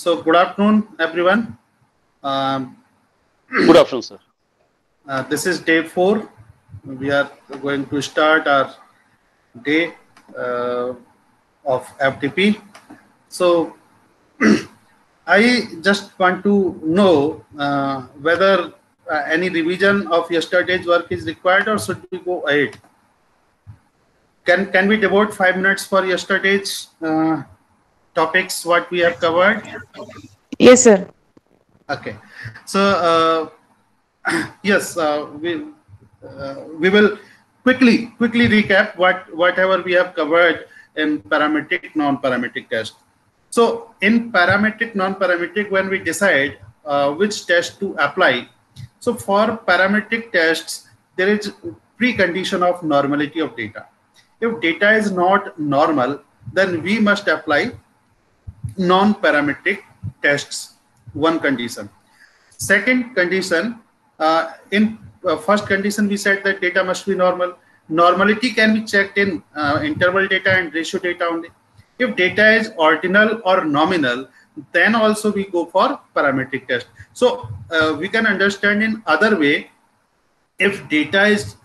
So good afternoon, everyone. Um, Good afternoon, sir. this is day 4. We are going to start our day of FTP. So I just want to know whether any revision of yesterday's work is required, or should we go ahead? Can we devote 5 minutes for yesterday's topics what we have covered? Yes, sir. Okay. So yes, we will quickly recap whatever we have covered in parametric non-parametric test. So in parametric non-parametric, when we decide which test to apply, so for parametric tests there is precondition of normality of data. If data is not normal, then we must apply non-parametric tests. One condition. Second condition, in first condition we said that data must be normal. Normality can be checked in interval data and ratio data only. If data is ordinal or nominal, then also we go for parametric test. So we can understand in other way, if data is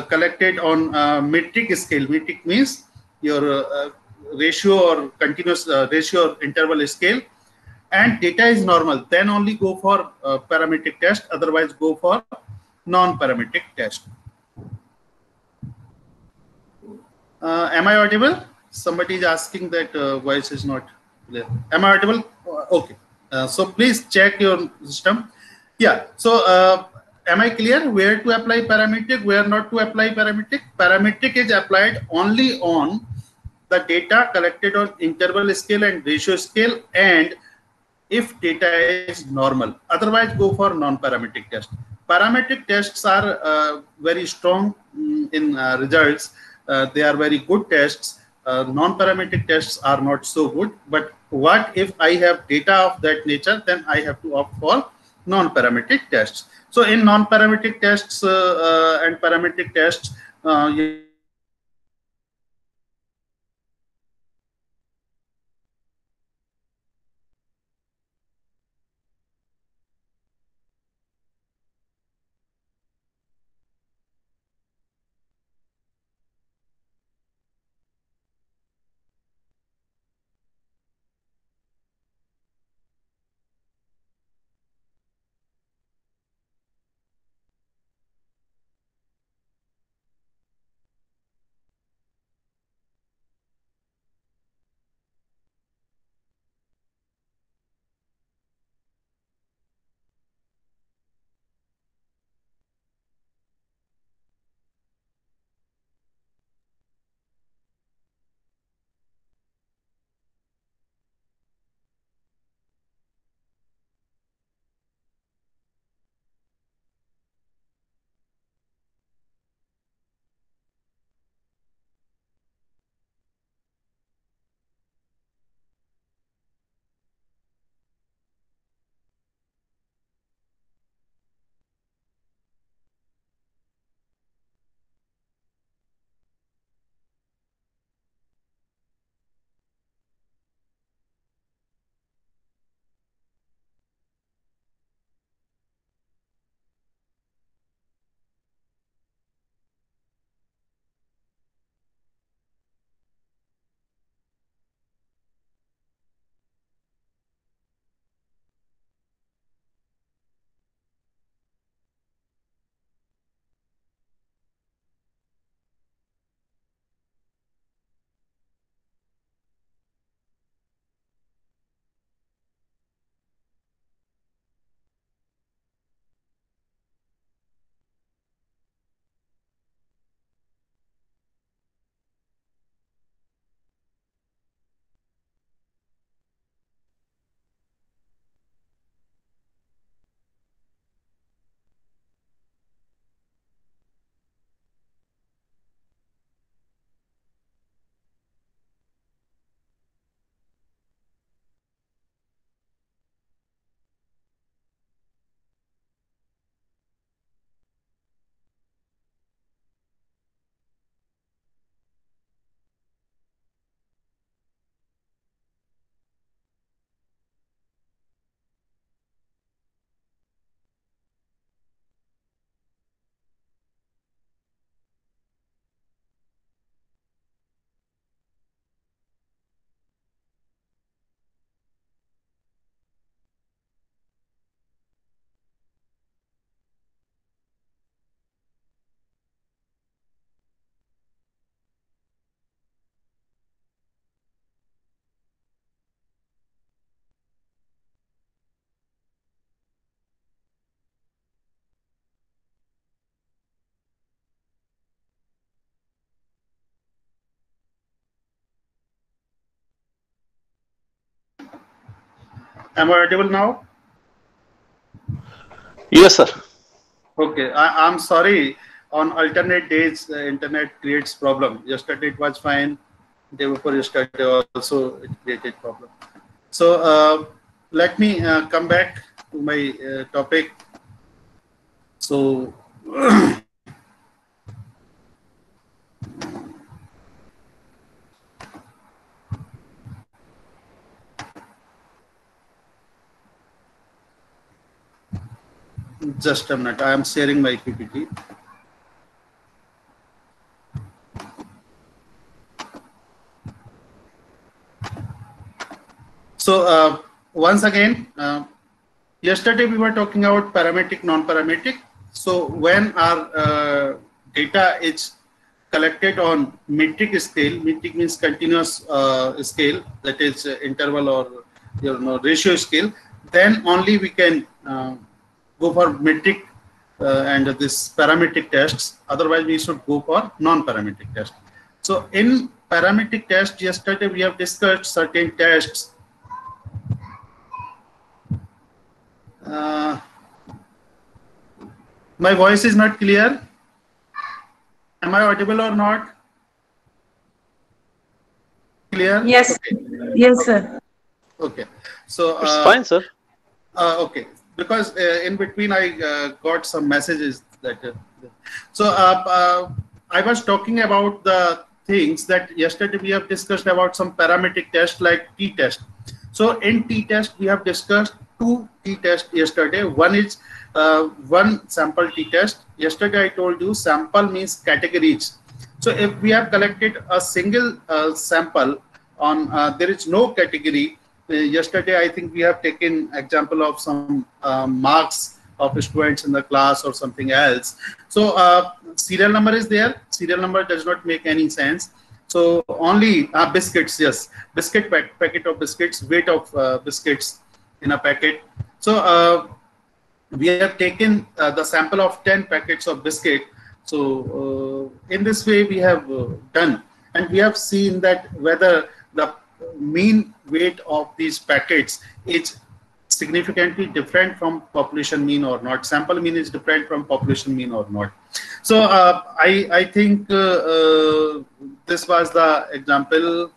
collected on metric scale. Metric means your ratio or continuous ratio or interval scale, and data is normal, then only go for parametric test, otherwise go for non-parametric test. Am I audible? Somebody is asking that voice is not clear. Am I audible? Okay. So please check your system. Yeah. So am I clear where to apply parametric, where not to apply parametric? Parametric is applied only on the data collected on interval scale and ratio scale, and if data is normal, otherwise go for non-parametric test. Parametric tests are very strong in results. They are very good tests. Non-parametric tests are not so good, but what if I have data of that nature, then I have to opt for non-parametric tests. So in non-parametric tests and parametric tests, you have to apply non-parametric test only Am I audible now? Yes, sir. Okay, I'm sorry. On alternate days, the internet creates problem. Yesterday it was fine. Day before yesterday also it created problem. So let me come back to my topic. So just a minute. I am sharing my PPT. So once again, yesterday we were talking about parametric, non-parametric. So when our data is collected on metric scale, metric means continuous scale, that is interval or ratio scale, then only we can go for metric and this parametric tests. Otherwise, we should go for non-parametric test. So in parametric test, yesterday we have discussed certain tests. My voice is not clear. Am I audible or not? Clear? Yes. Okay. Yes, sir. Okay. So It's fine, sir. okay, because in between I got some messages that. So I was talking about the things that yesterday we have discussed about some parametric test like t-test. So in t-test we have discussed two t-tests yesterday. One is one sample t-test. Yesterday I told you sample means categories. So if we have collected a single sample on there is no category. Yesterday I think we have taken example of some marks of students in the class or something else. So serial number is there. Serial number does not make any sense. So only biscuits, yes, biscuit packet of biscuits, weight of biscuits in a packet. So we have taken the sample of 10 packets of biscuit. So in this way we have done, and we have seen that whether the mean weight of these packets is significantly different from population mean or not. Sample mean is different from population mean or not. So I think this was the example.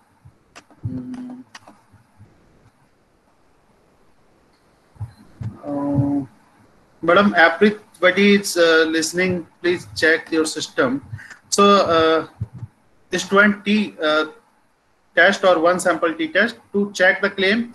Madam, everybody is listening. Please check your system. So student T test or one sample T test to check the claim.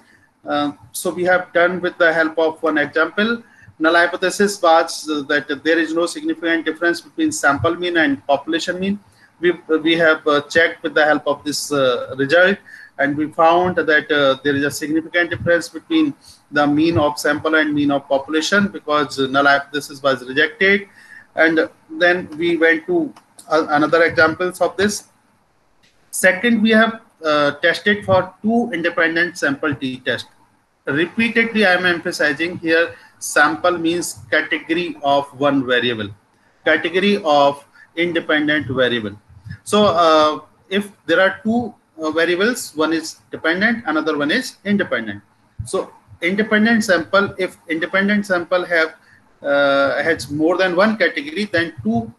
So we have done with the help of one example. Null hypothesis was that there is no significant difference between sample mean and population mean. We have checked with the help of this result, and we found that there is a significant difference between the mean of sample and mean of population, because null hypothesis was rejected. And then we went to another examples of this. Second, we have tested for two independent sample t-test. Repeatedly, I am emphasizing here, sample means category of one variable, category of independent variable. So if there are two variables, one is dependent, another one is independent. So independent sample, if independent sample has more than one category, then two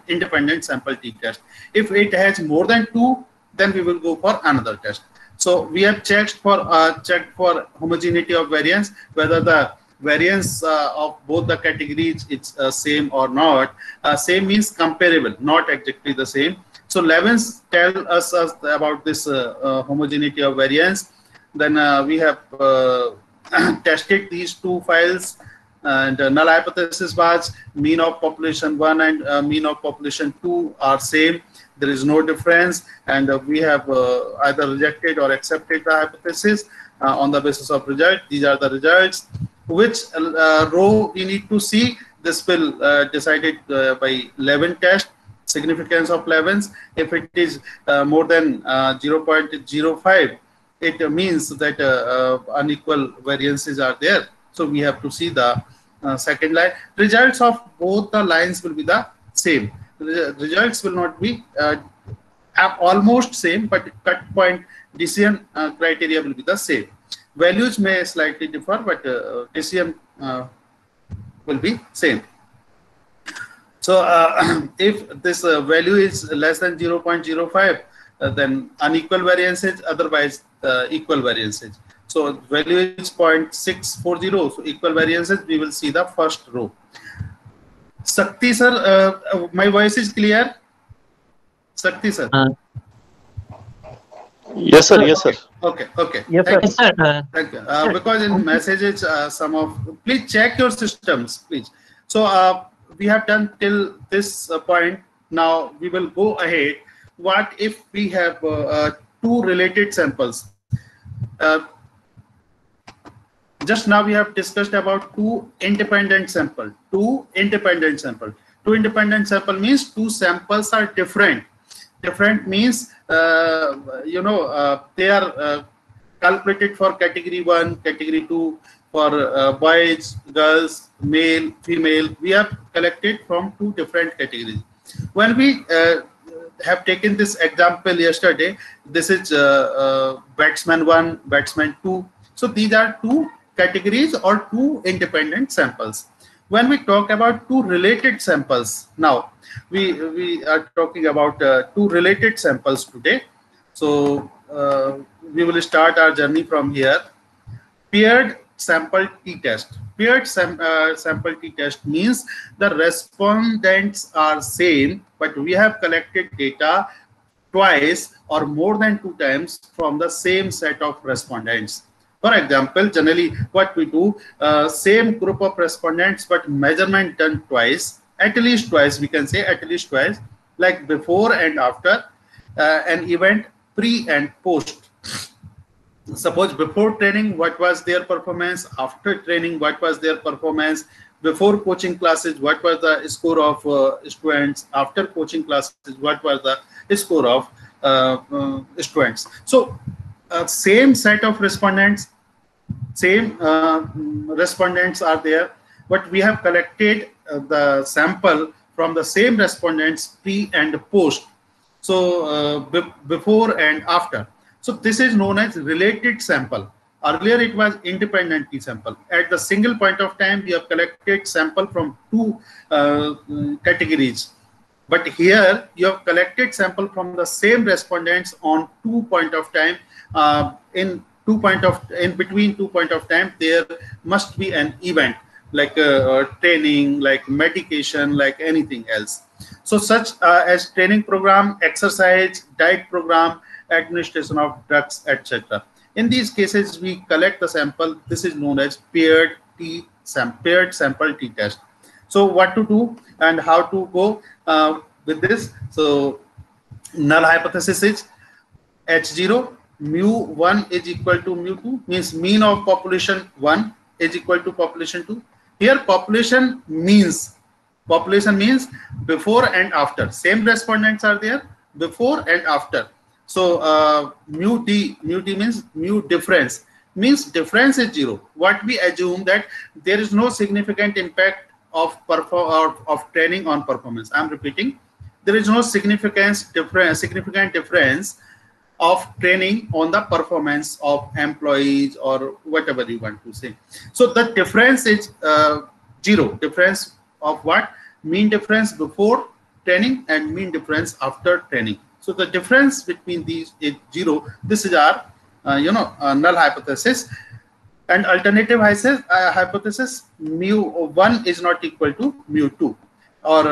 independent sample t-test. If it has more than two, then we will go for another test. So we have checked for homogeneity of variance, whether the variance of both the categories is same or not. Same means comparable, not exactly the same. So Levins tell us about this homogeneity of variance. Then we have tested these two files, and null hypothesis was mean of population 1 and mean of population 2 are same. There is no difference, and we have either rejected or accepted the hypothesis on the basis of result. These are the results. Which row we need to see? This will decided by Levin test, significance of Levins. If it is more than 0.05, it means that unequal variances are there. So we have to see the second line. Results of both the lines will be the same. The results will not be almost same, but cut point decision criteria will be the same. Values may slightly differ, but decision will be same. So if this value is less than 0.05, then unequal variance is, otherwise equal variance is. So value is 0.640, so equal variances, we will see the first row. Sakti sir, my voice is clear? Sakti sir. Yes sir, yes sir. Okay, okay. Yes sir. Thank you. Because in messages, some of, please check your systems, please. So we have done till this point. Now we will go ahead. What if we have two related samples? Just now we have discussed about two independent sample. Two independent sample means two samples are different. Different means they are calculated for category 1, category 2, for boys, girls, male, female. We have collected from two different categories. When we have taken this example yesterday, this is batsman 1, batsman 2. So these are two categories or two independent samples. When we talk about two related samples, now we are talking about two related samples today. So we will start our journey from here. Paired sample t-test. Paired sample t-test means the respondents are same, but we have collected data twice or more than 2 times from the same set of respondents. For example, generally what we do, same group of respondents, but measurement done twice, at least twice, we can say at least twice, like before and after an event, pre and post. Suppose before training, what was their performance? After training, what was their performance? Before coaching classes, what was the score of students? After coaching classes, what was the score of students? So same set of respondents, same respondents are there, but we have collected the sample from the same respondents pre and post. So before and after. So this is known as related sample. Earlier it was independent sample. At the single point of time, we have collected sample from two categories. But here you have collected sample from the same respondents on 2 point of time. In between 2 point of time, there must be an event like training, like medication, like anything else. So such as training program, exercise, diet program, administration of drugs, etc. In these cases, we collect the sample. This is known as paired sample t-test. So what to do and how to go with this? So null hypothesis is H0 mu1 is equal to mu2, means mean of population 1 is equal to population 2. Here population means before and after. Same respondents are there before and after. So mu t means mu difference, means difference is 0. What we assume that there is no significant impact of training on performance. I'm repeating, there is no significant difference of training on the performance of employees or whatever you want to say. So the difference is 0. Difference of what? Mean difference before training and mean difference after training. So the difference between these is 0. This is our null hypothesis. And alternative hypothesis, mu1 is not equal to mu2, or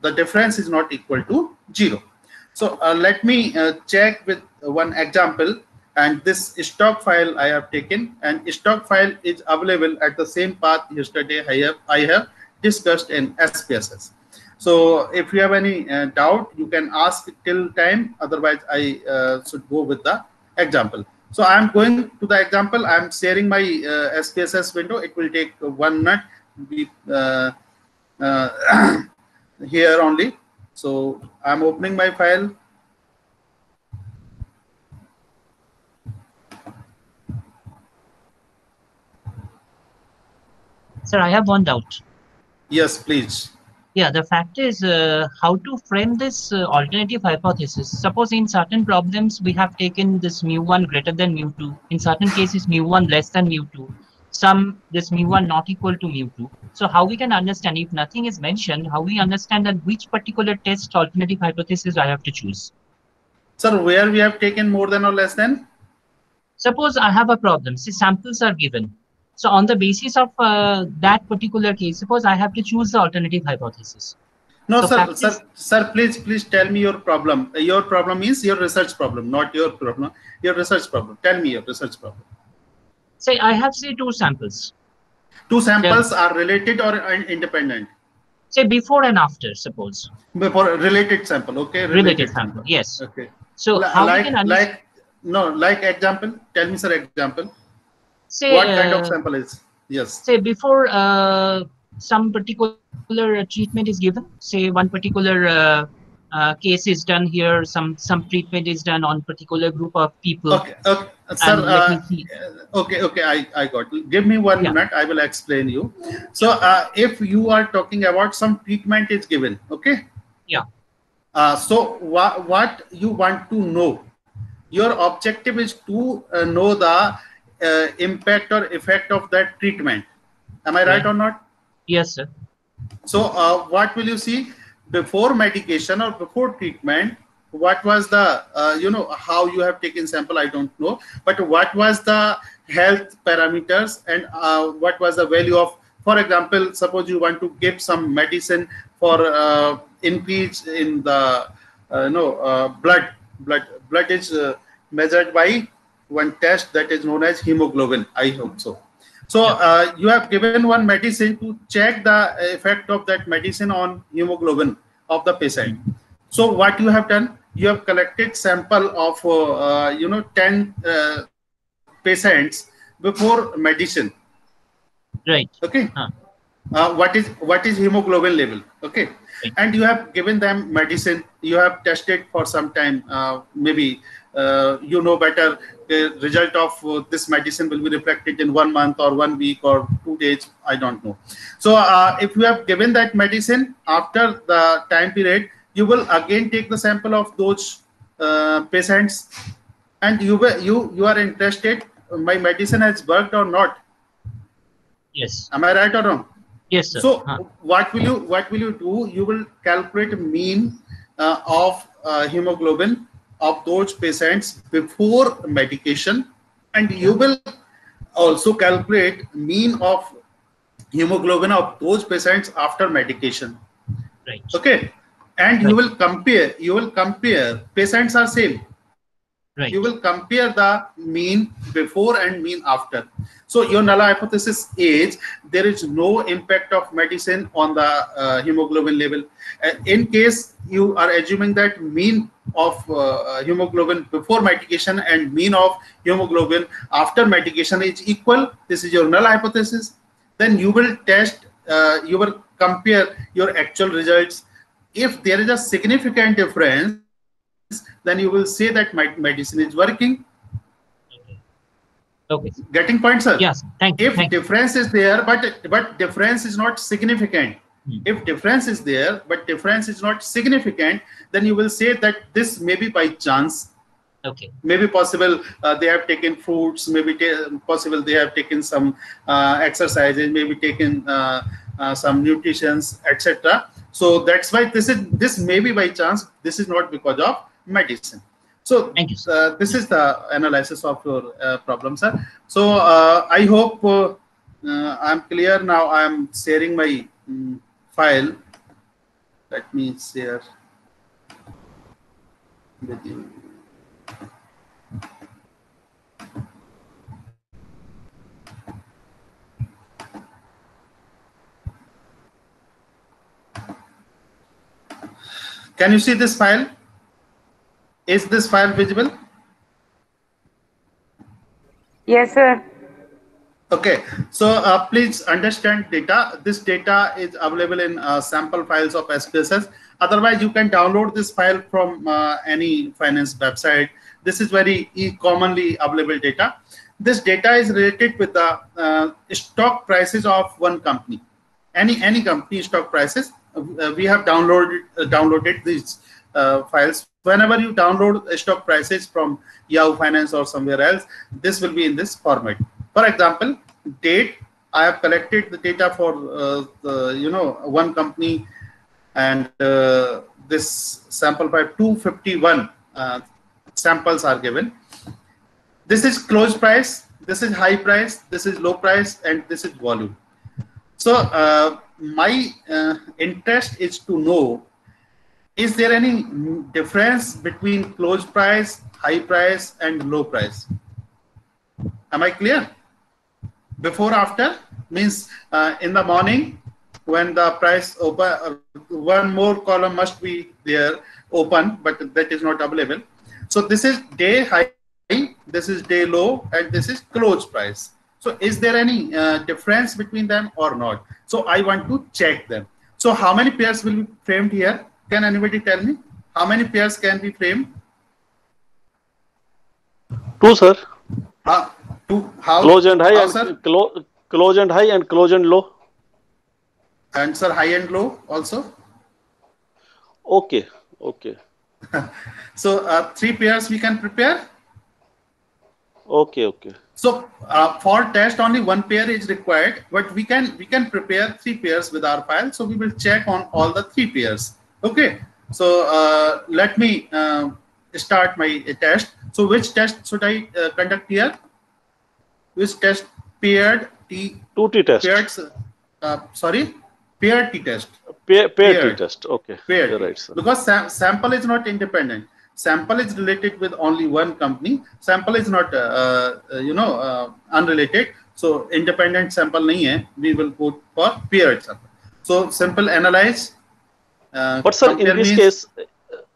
the difference is not equal to 0. So let me check with one example, and this stock file I have taken, and stock file is available at the same path yesterday I have discussed in SPSS. So if you have any doubt, you can ask till time, otherwise I should go with the example. So I'm going to the example. I'm sharing my SPSS window. It will take 1 minute here only. So I'm opening my file. Sir, I have one doubt. Yes, please. Yeah, the fact is how to frame this alternative hypothesis. Suppose in certain problems we have taken this mu1 greater than mu2. In certain cases, mu1 less than mu2. Some this mu1 not equal to mu2. So how we can understand if nothing is mentioned, how we understand that which particular test alternative hypothesis I have to choose. Sir, where we have taken more than or less than? Suppose I have a problem. See, samples are given. So on the basis of that particular case, suppose I have to choose the alternative hypothesis. No, So sir, fact is, sir, please tell me your problem. Your problem is your research problem, not your problem. Your research problem. Tell me your research problem. say I have say two samples. Two The samples are related or independent? say before and after, suppose Before related sample, okay, related related sample. sample, Yes. okay. So how we can understand? No, like example. Tell me, sir, example. Say What kind of sample is? Yes. say before some particular treatment is given. Say one particular case is done here. Some treatment is done on particular group of people. Okay, okay, sir. And let me see. Okay, I got it. Give me 1 minute. I will explain you. So, Yeah, if you are talking about some treatment is given, okay. yeah, So, what you want to know? Your objective is to know the impact or effect of that treatment. Am I right right. or not? Yes, sir. So, what will you see before medication or before treatment? What was the, how you have taken sample? I don't know, but what was the health parameters and what was the value of, for example, suppose you want to give some medicine for increase in the, blood is measured by one test that is known as hemoglobin. I hope so. So Yeah, you have given one medicine to check the effect of that medicine on hemoglobin of the patient. mm, So what you have done, you have collected sample of 10 patients before medicine. right. Okay, Huh, what is hemoglobin level, okay, right. and you have given them medicine, you have tested for some time, maybe you know better, the result of this medicine will be reflected in 1 month or 1 week or 2 days, I don't know. So if you have given that medicine after the time period, you will again take the sample of those patients, and you are interested my medicine has worked or not. Yes, Am I right or wrong? yes, sir. So Huh, what will you do? You will calculate mean of hemoglobin of those patients before medication, and you yeah, will also calculate mean of hemoglobin of those patients after medication. right, Okay, and you right, will compare. You will compare. Patients are same. You will right. compare the mean before and mean after. So your null hypothesis is there is no impact of medicine on the hemoglobin level. In case you are assuming that mean of hemoglobin before medication and mean of hemoglobin after medication is equal, this is your null hypothesis. Then you will test, you will compare your actual results. If there is a significant difference, then you will say that medicine is working. Okay, okay. Getting point, sir? Yes, thank you, If thank you. difference is there, but difference is not significant. Hmm, If difference is there, but difference is not significant, then you will say that this may be by chance. okay, Maybe possible they have taken fruits. Maybe possible they have taken some exercises. Maybe taken some nutritions, etc. So that's why this may be by chance. This is not because of medicine. So thank you, sir. this Hmm, is the analysis of your problem, sir. So I hope I'm clear now. I'm sharing my file. Let me share with you. Can you see this file? Is this file visible? Yes, sir. Okay, so please understand data. This data is available in sample files of SPSS. Otherwise, you can download this file from any finance website. This is very commonly available data. This data is related with the stock prices of one company, any company stock prices. we have downloaded these files. Whenever you download stock prices from Yahoo Finance or somewhere else, this will be in this format. For example, date, I have collected the data for one company, and this sample file 251 samples are given. This is close price, this is high price, this is low price, and this is volume. So my interest is to know, is there any difference between close price, high price, and low price? Am I clear? Before, after means in the morning when the price open, one more column must be there open, but that is not available. So this is day high, this is day low, and this is close price. So is there any difference between them or not? So I want to check them. So how many pairs will be framed here? Can anybody tell me how many pairs can be framed? 2, sir. Two. How? Close and high, how, and close and high, and close and low. And sir, high and low also. Okay. Okay. So 3 pairs we can prepare. Okay. Okay. So for test only 1 pair is required, but we can prepare 3 pairs with our file. So we will check on all the 3 pairs. Okay. So let me start my test. So which test should I conduct here? Which test? Paired T. 2T test. Paired, paired T test. Paired T test. Okay. Paired. You're right, sir. Because sample is not independent. Sample is related with only one company. Sample is not, unrelated. So independent sample nahi hai. We will go for paired sample. So simple analyze. But sir, in this case,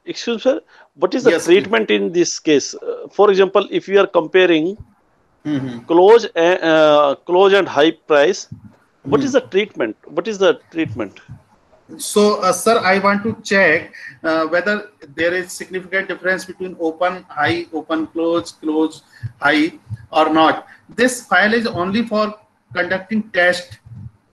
excuse me, sir, what is the treatment in this case? For example, if you are comparing close and high price, what is the treatment? What is the treatment? So, sir, I want to check whether there is significant difference between open, high, open, close, close, high or not. This file is only for conducting test.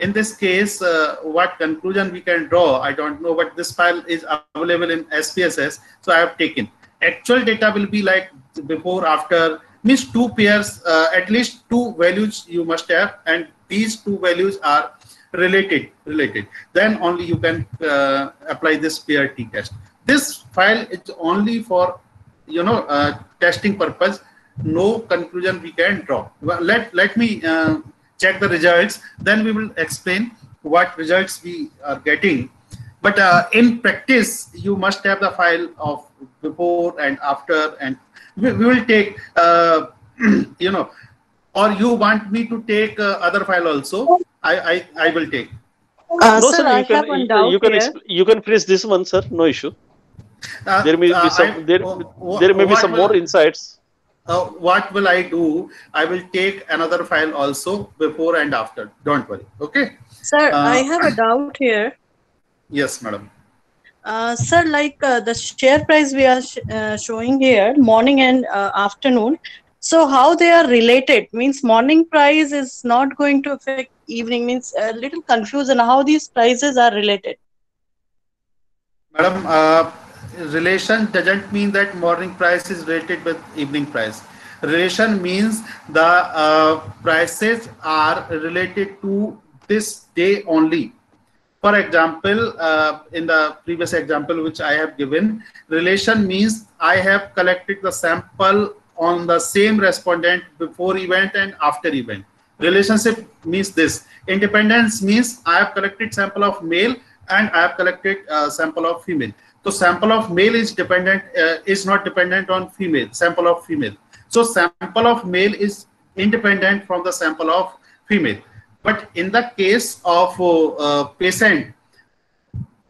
In this case, what conclusion we can draw, I don't know, but this file is available in SPSS. So I have taken. Actual data will be like before, after, means 2 pairs, at least 2 values you must have, and these 2 values are related, then only you can apply this pair T test. This file is only for testing purpose. No conclusion we can draw. Well, let me check the results, then we will explain what results we are getting. But in practice, you must have the file of before and after, and we will take or you want me to take other file also? I will take. No, sir, I sir, have one doubt you can finish this one, sir. No issue. There may be some there may be some more insights. What will I do? I will take another file also before and after. Don't worry. Okay. Sir, I have a doubt here. Yes, madam. Sir, like the share price we are showing here, morning and afternoon. So how they are related? Means morning price is not going to affect evening. Means a little confusion how these prices are related. Madam, relation doesn't mean that morning price is related with evening price. Relation means the prices are related to this day only. For example, in the previous example which I have given, relation means I have collected the sample on the same respondent before event and after event. Relationship means this. Independence means I have collected sample of male and I have collected sample of female. So sample of male is dependent, is not dependent on female, sample of female. So sample of male is independent from the sample of female. But in the case of patient,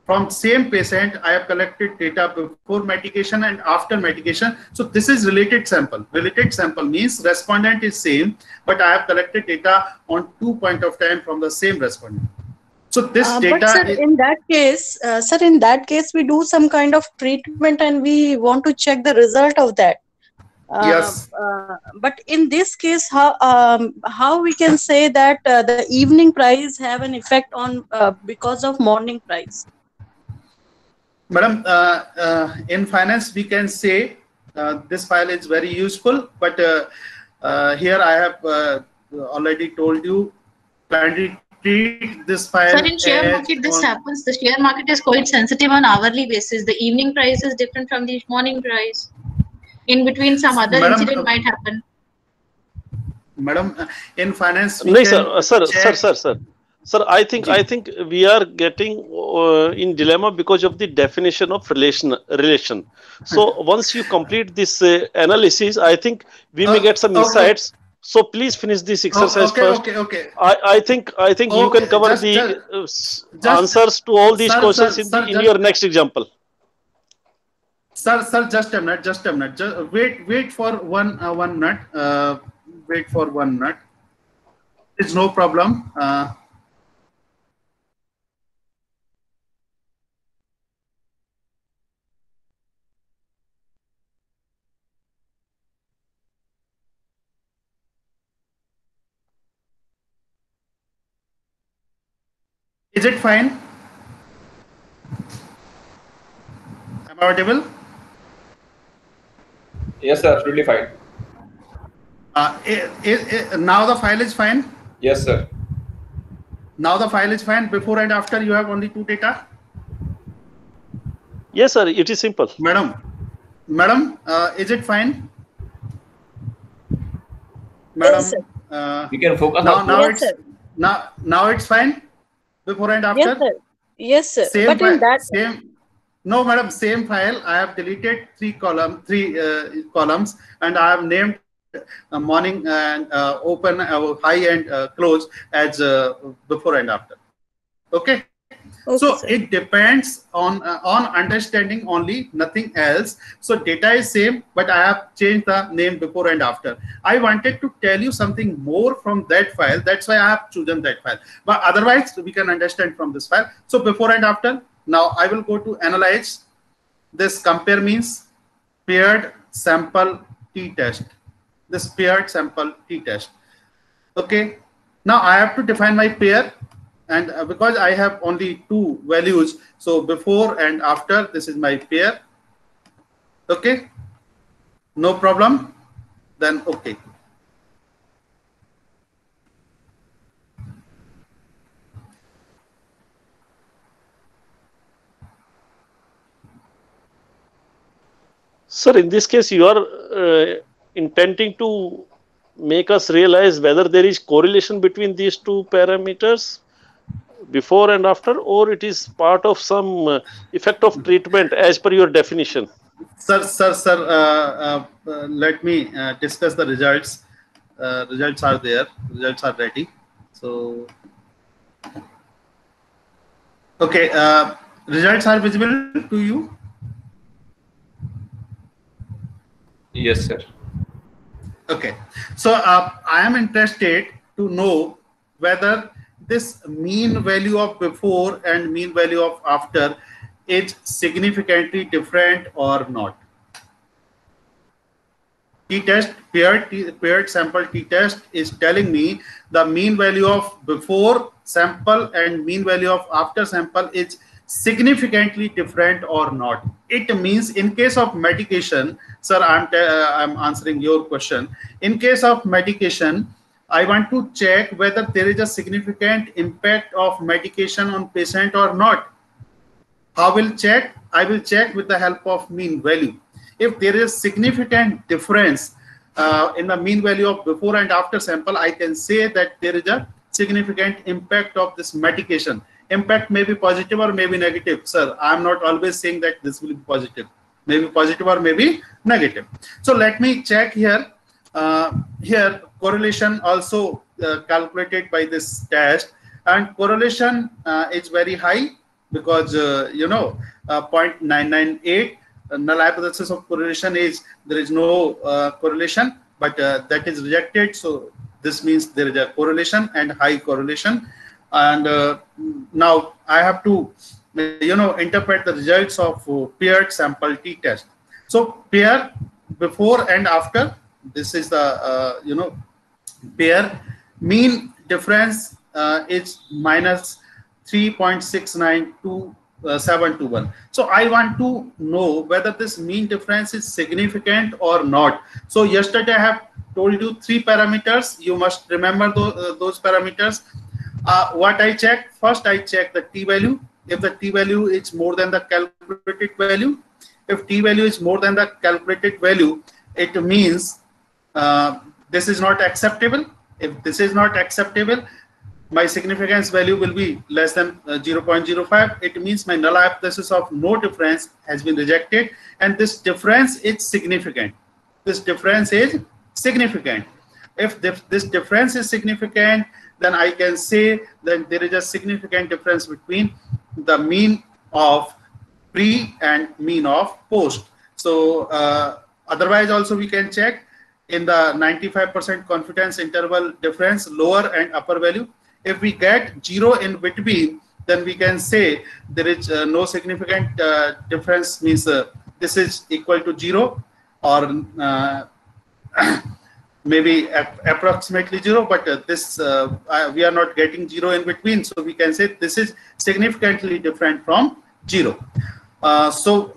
from same patient, I have collected data before medication and after medication. So this is related sample. Related sample means respondent is same, but I have collected data on 2 points of time from the same respondent. So this data. But sir, in that case, we do some kind of treatment and we want to check the result of that. Yes. But in this case, how we can say that the evening price have an effect on because of morning price? Madam, in finance, we can say this file is very useful, but here I have already told you, kindly treat this file. Sir, in share market, this happens. The share market is quite sensitive on hourly basis. The evening price is different from the morning price. In between, some other incident might happen. Madam, in finance, no, sir, I think we are getting in dilemma because of the definition of relation. So once you complete this analysis, I think we may get some insights. So please finish this exercise first. Okay. I think you can cover the answers to all these questions in your next example. Sir, just a minute. Just wait for one minute. Wait for 1 minute. It's no problem. Is it fine? Am I audible? Yes, sir. Absolutely fine. Now the file is fine? Yes, sir. Now the file is fine. Before and after, you have only 2 data? Yes, sir. It is simple. Madam, is it fine? Madam, yes, we can focus now, on now it's fine? Before and after? Yes, sir. Same but file, in that no, madam, same file. I have deleted 3 columns, and I have named morning and open, high and close as before and after. Okay. So sir. it depends on understanding only, nothing else. So data is same, but I have changed the name before and after. I wanted to tell you something more from that file. That's why I have chosen that file. But otherwise, we can understand from this file. So before and after. Now I will go to analyze. This compare means paired sample t-test. This paired sample t-test. Okay. Now I have to define my pair. And because I have only 2 values, so before and after, this is my pair. Okay, no problem. Then okay. Sir, in this case, you are intending to make us realize whether there is correlation between these 2 parameters, before and after, or it is part of some effect of treatment as per your definition. Sir, let me discuss the results. Results are there. Results are ready. So, okay, results are visible to you. Yes, sir. Okay, so I am interested to know whether this mean value of before and mean value of after is significantly different or not. T-test, paired sample t-test is telling me the mean value of before sample and mean value of after sample is significantly different or not. It means in case of medication, sir, I'm answering your question. In case of medication, I want to check whether there is a significant impact of medication on patient or not. How will check? I will check with the help of mean value. If there is significant difference in the mean value of before and after sample, I can say that there is a significant impact of this medication. Impact may be positive or may be negative. Sir, I am not always saying that this will be positive. Maybe positive or maybe negative. So let me check here. Here correlation also calculated by this test, and correlation is very high because 0.998. Null hypothesis of correlation is there is no correlation, but that is rejected. So this means there is a correlation and high correlation. And now I have to interpret the results of paired sample t-test. So pair before and after. This is the pair. Mean difference is minus 3.692 7 to 1. So I want to know whether this mean difference is significant or not. So yesterday I have told you 3 parameters. You must remember those parameters. What I check? First, I check the t-value. If the t-value is more than the calculated value, if t-value is more than the calculated value, it means this is not acceptable. If this is not acceptable, my significance value will be less than 0.05. It means my null hypothesis of no difference has been rejected, and this difference is significant. This difference is significant. If this difference is significant, then I can say that there is a significant difference between the mean of pre and mean of post. So otherwise also we can check in the 95% confidence interval difference, lower and upper value. If we get 0 in between, then we can say there is no significant difference, means this is equal to 0 or maybe approximately 0, but we are not getting 0 in between, so we can say this is significantly different from 0. So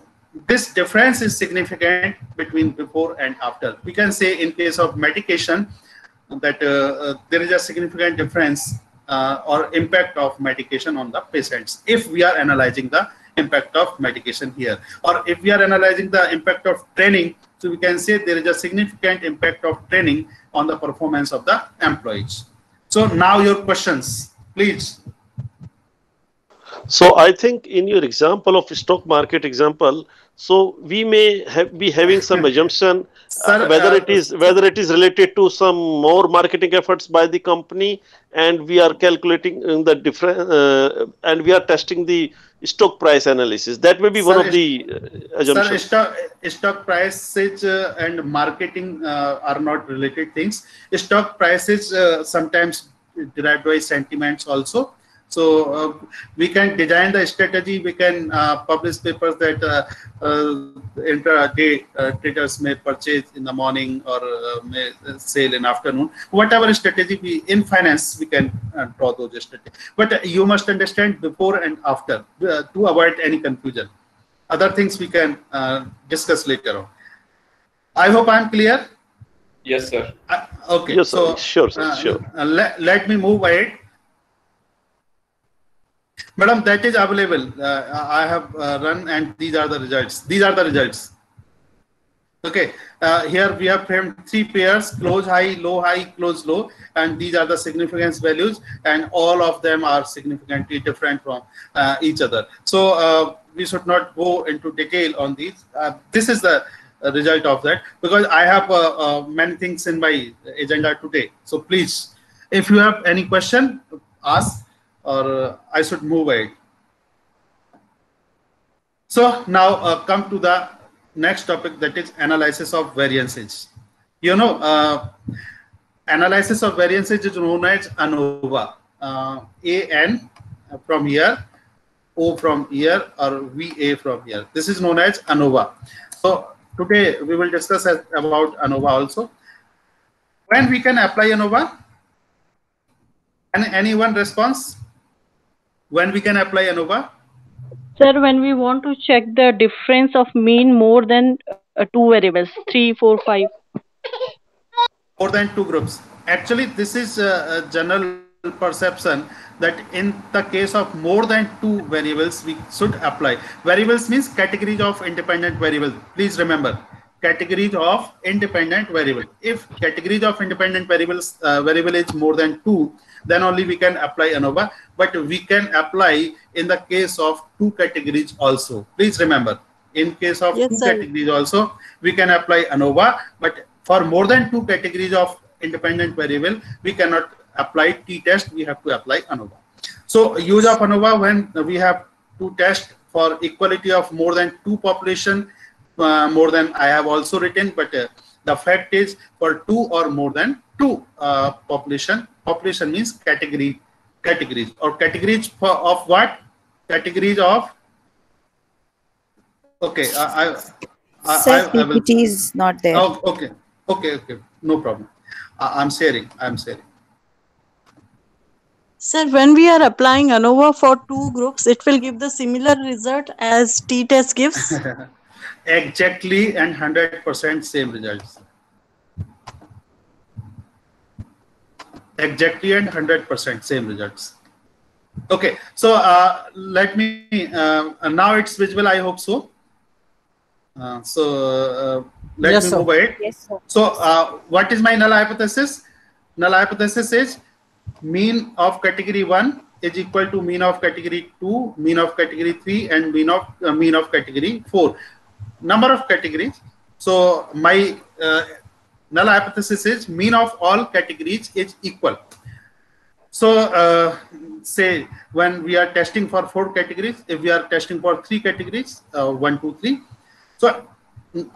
this difference is significant between before and after. We can say in case of medication that there is a significant difference or impact of medication on the patients if we are analyzing the impact of medication here, or if we are analyzing the impact of training, so we can say there is a significant impact of training on the performance of the employees. So now your questions, please. So I think in your example of stock market example, so we may be having some assumption whether it is related to some more marketing efforts by the company, and we are calculating the difference and we are testing the stock price analysis. That may be one of the assumptions. Sir, stock prices and marketing are not related things. Stock prices sometimes derived by sentiments also. So we can design the strategy, we can publish papers that intraday traders may purchase in the morning or may sell in afternoon. Whatever strategy in finance, we can draw those strategies. But you must understand before and after to avoid any confusion. Other things we can discuss later on. I hope I'm clear. Yes, sir. Okay. Yes, so sure, sir, sure. Let me move ahead. Madam, that is available. I have run, and these are the results. These are the results. Okay. Here we have framed 3 pairs: close high, close low, and these are the significance values, and all of them are significantly different from each other. So we should not go into detail on these. This is the result of that, because I have many things in my agenda today. So please, if you have any question, ask, or I should move ahead. So now come to the next topic, that is analysis of variances. You know, analysis of variances is known as ANOVA. AN from here, O from here, or VA from here. This is known as ANOVA. So today we will discuss about ANOVA also. When we can apply ANOVA? And anyone response? When we can apply ANOVA? Sir, when we want to check the difference of mean more than 2 variables, 3, 4, 5. More than 2 groups. Actually, this is a general perception that in the case of more than 2 variables, we should apply. Variables means categories of independent variables. Please remember, categories of independent variable. If categories of independent variables variable is more than 2, then only we can apply ANOVA. But we can apply in the case of 2 categories also. Please remember, in case of 2 categories also, we can apply ANOVA. But for more than 2 categories of independent variable, we cannot apply t-test. We have to apply ANOVA. So use of ANOVA when we have to test for equality of more than 2 population. More than I have also written, but the fact is for 2 or more than 2 population. Population means categories, or categories of what? Categories of. Okay, I PPT is not there. Oh, okay, no problem. I'm sharing. Sir, when we are applying ANOVA for two groups, it will give the similar result as t-test gives? Exactly, and 100% same results. Exactly, and 100% same results. Okay, so let me, now it's visible, I hope so. Let me move ahead. Yes, sir. So what is my null hypothesis? Null hypothesis is mean of category 1 is equal to mean of category 2, mean of category 3, and mean of category 4. Number of categories. So my null hypothesis is mean of all categories is equal. So say when we are testing for 4 categories, if we are testing for 3 categories, 1, 2, 3. So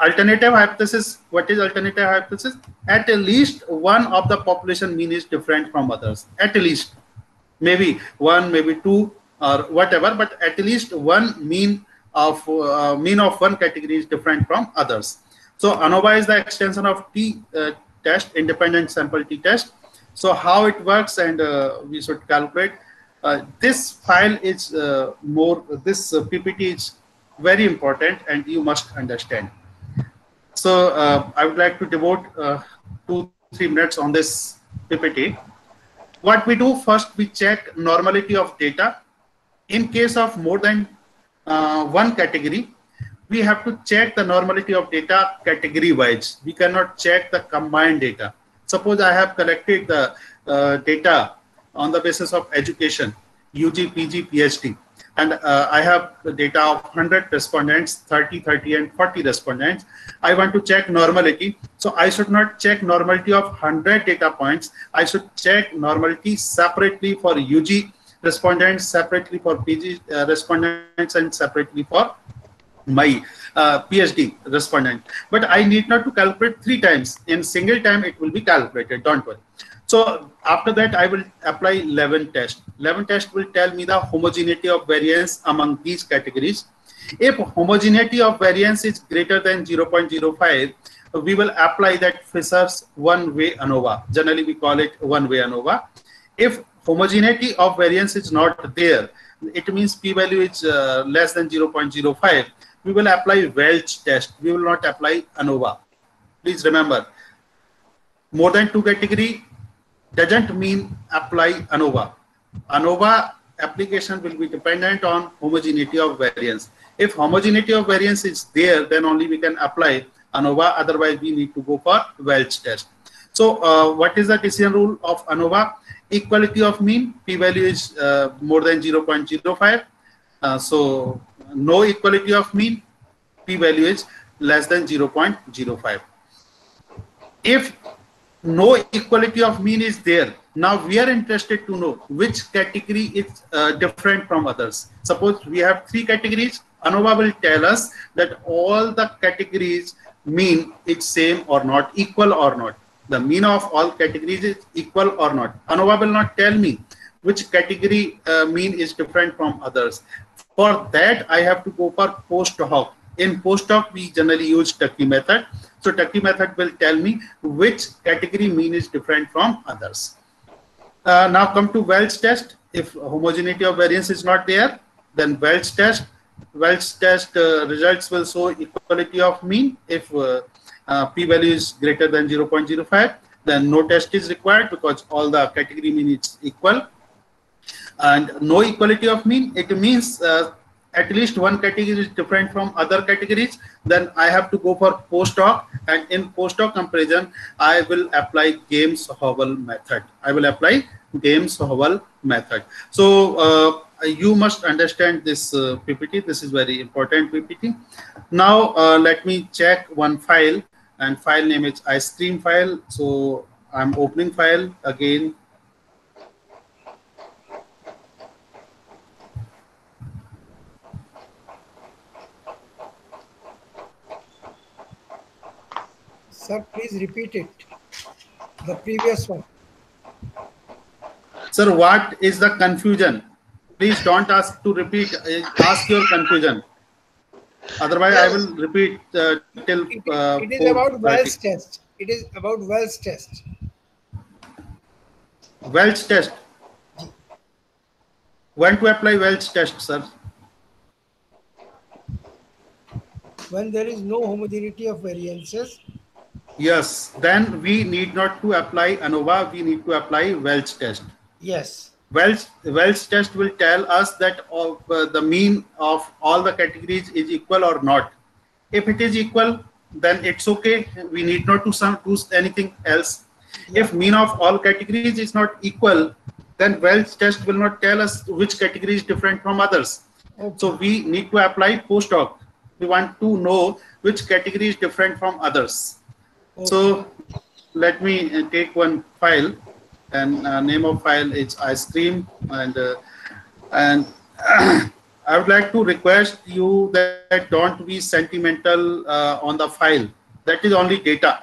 alternative hypothesis, what is alternative hypothesis? At least one of the population mean is different from others. At least, maybe 1, maybe 2, or whatever, but at least one mean of one category is different from others. So ANOVA is the extension of t-test, independent sample t-test. So how it works, and we should calculate. This file is this PPT is very important, and you must understand. So I would like to devote 2-3 minutes on this PPT. What we do first, we check normality of data. In case of more than one category, we have to check the normality of data category wise. We cannot check the combined data. Suppose I have collected the data on the basis of education, UG, PG, PhD, and I have the data of 100 respondents, 30, 30, and 40 respondents. I want to check normality. So I should not check normality of 100 data points. I should check normality separately for UG respondents, separately for PG respondents, and separately for my PhD respondent. But I need not to calculate 3 times. In single time, it will be calculated. Don't worry. So after that, I will apply Levin test. Levin test will tell me the homogeneity of variance among these categories. If homogeneity of variance is greater than 0.05, we will apply that Fisher's one-way ANOVA. Generally, we call it one-way ANOVA. If homogeneity of variance is not there, it means p-value is less than 0.05. We will apply Welch test. We will not apply ANOVA. Please remember, more than 2 category doesn't mean apply ANOVA. ANOVA application will be dependent on homogeneity of variance. If homogeneity of variance is there, then only we can apply ANOVA. Otherwise, we need to go for Welch test. So what is the decision rule of ANOVA? Equality of mean, p-value is more than 0.05. So no equality of mean, p-value is less than 0.05. If no equality of mean is there, now we are interested to know which category is different from others. Suppose we have 3 categories, ANOVA will tell us that all the categories mean is same or not, equal or not. The mean of all categories is equal or not. ANOVA will not tell me which category mean is different from others. For that, I have to go for post hoc. In post hoc, we generally use Tukey method. So Tukey method will tell me which category mean is different from others. Now come to Welch test. If homogeneity of variance is not there, then Welch test results will show equality of mean. If p-value is greater than 0.05, then no test is required because all the category mean is equal. And no equality of mean, it means at least one category is different from other categories. Then I have to go for post hoc, and in post hoc comparison, I will apply Games-Howell method. So you must understand this PPT. This is very important PPT. Now let me check one file, and file name is ice cream file. So I'm opening file again. Sir, please repeat it. The previous one. Sir, what is the confusion? Please don't ask to repeat. Ask your confusion. Otherwise, I will repeat till. It is about Welch test. It is about Welch test. Welch test. When to apply Welch test, sir? When there is no homogeneity of variances. Yes, then we need not to apply ANOVA, we need to apply Welch test. Yes. Welch test will tell us that the mean of all the categories is equal or not. If it is equal, then it's okay. We need not to do anything else. Yeah. If mean of all categories is not equal, then Welch test will not tell us which category is different from others. Okay. So we need to apply post hoc. We want to know which category is different from others. Okay. So let me take one file, and name of file is ice cream, and I would like to request you that don't be sentimental on the file. That is only data.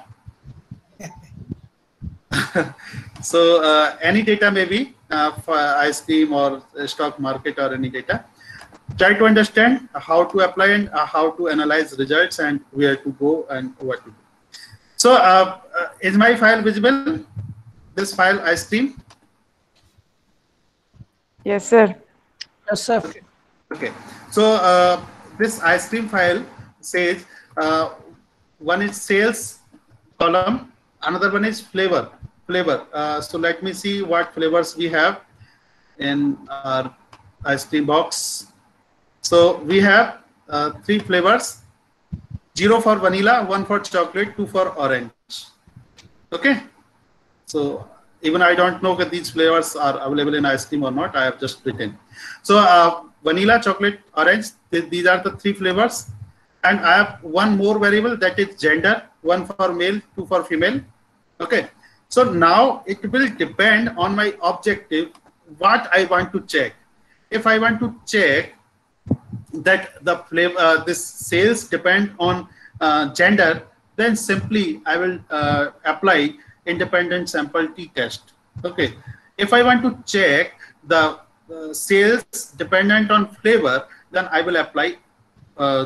So any data may be for ice cream or stock market or any data. Try to understand how to apply and how to analyze results and where to go and what to do. So is my file visible? This file ice cream? Yes, sir. Yes, sir. Okay. So this ice cream file says one is sales column, another one is flavor. So let me see what flavors we have in our ice cream box. So we have 3 flavors: 0 for vanilla, 1 for chocolate, 2 for orange. Okay. So even I don't know that these flavors are available in ice cream or not. I have just written. So vanilla, chocolate, orange, these are the 3 flavors. And I have one more variable, that is gender, 1 for male, 2 for female. Okay. So now it will depend on my objective, what I want to check. If I want to check that the flavor, this sales depend on gender, then simply I will apply independent sample t-test. Okay. If I want to check the sales dependent on flavor, then I will apply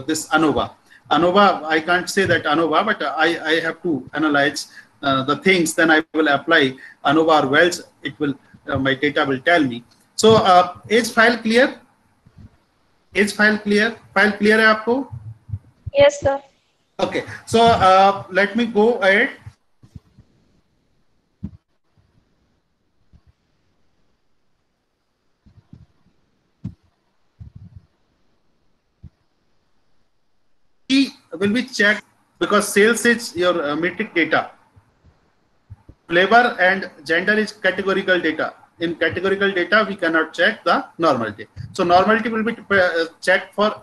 this ANOVA. ANOVA, I can't say that ANOVA, but I have to analyze the things. Then I will apply ANOVA or Welch. It will my data will tell me. So is file clear? Is file clear? File clear hai aapko? Yes, sir. Okay. So let me go ahead. Will be checked because sales is your metric data. Flavor and gender is categorical data. In categorical data, we cannot check the normality. So normality will be checked for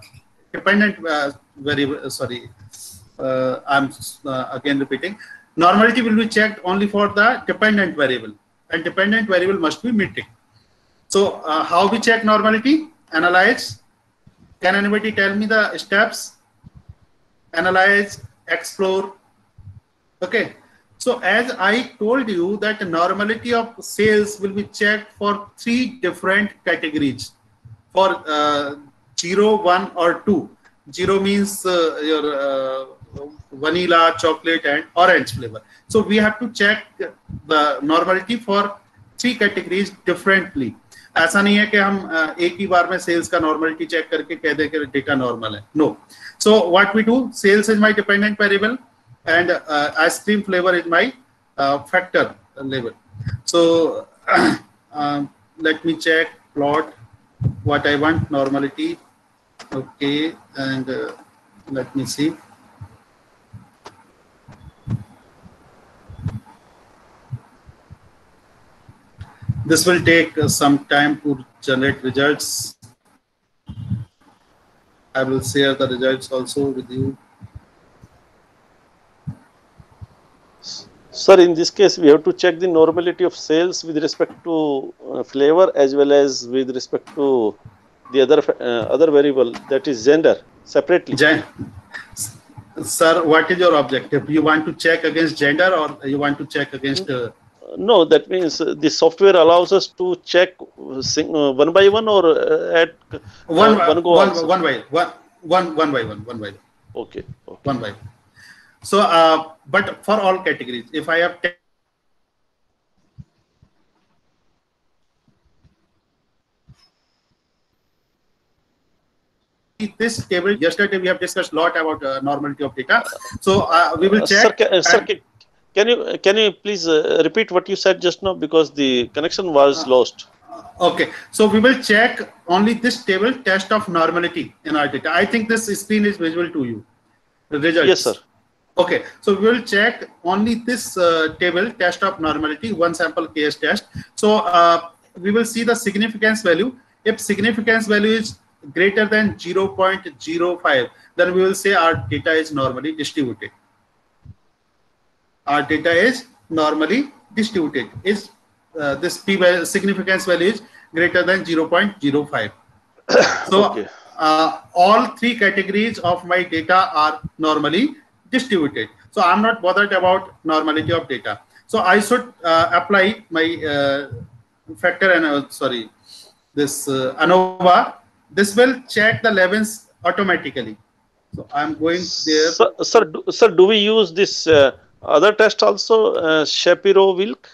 dependent variable. Sorry, I'm again repeating. Normality will be checked only for the dependent variable, and dependent variable must be metric. So how we check normality? Analyze. Can anybody tell me the steps? Analyze, explore. Okay. So as I told you that normality of sales will be checked for 3 different categories for 0, 1 or 2. 0 means your vanilla, chocolate and orange flavor. So we have to check the normality for 3 categories differently. ऐसा नहीं है कि हम एक ही बार में sales का normality check करके कह दें कि data normal है. No. So what we do, sales is my dependent variable and ice cream flavor is my factor level. So let me check plot what I want, normality. Okay, and let me see. This will take some time to generate results. I will share the results also with you. Sir, in this case, we have to check the normality of sales with respect to flavor as well as with respect to the other variable, that is gender, separately. Sir, what is your objective? You want to check against gender or you want to check against... No, that means the software allows us to check one by one or at one by one. Okay. One by one. So, but for all categories, if I have this table. Yesterday we have discussed a lot about normality of data. So we will check. Sir, can you please repeat what you said just now, because the connection was lost. Okay, so we will check only this table, test of normality in our data. I think this screen is visible to you. The results. Yes, sir. Okay, so we will check only this table, test of normality, one sample case test. So we will see the significance value. If significance value is greater than 0.05, then we will say our data is normally distributed. Our data is normally distributed. Is this p significance value is greater than 0.05. So okay. All three categories of my data are normally distributed. So I'm not bothered about normality of data. So I should apply my factor and this ANOVA. This will check the levels automatically. So I'm going there. Sir, do we use this other test also, Shapiro-Wilk?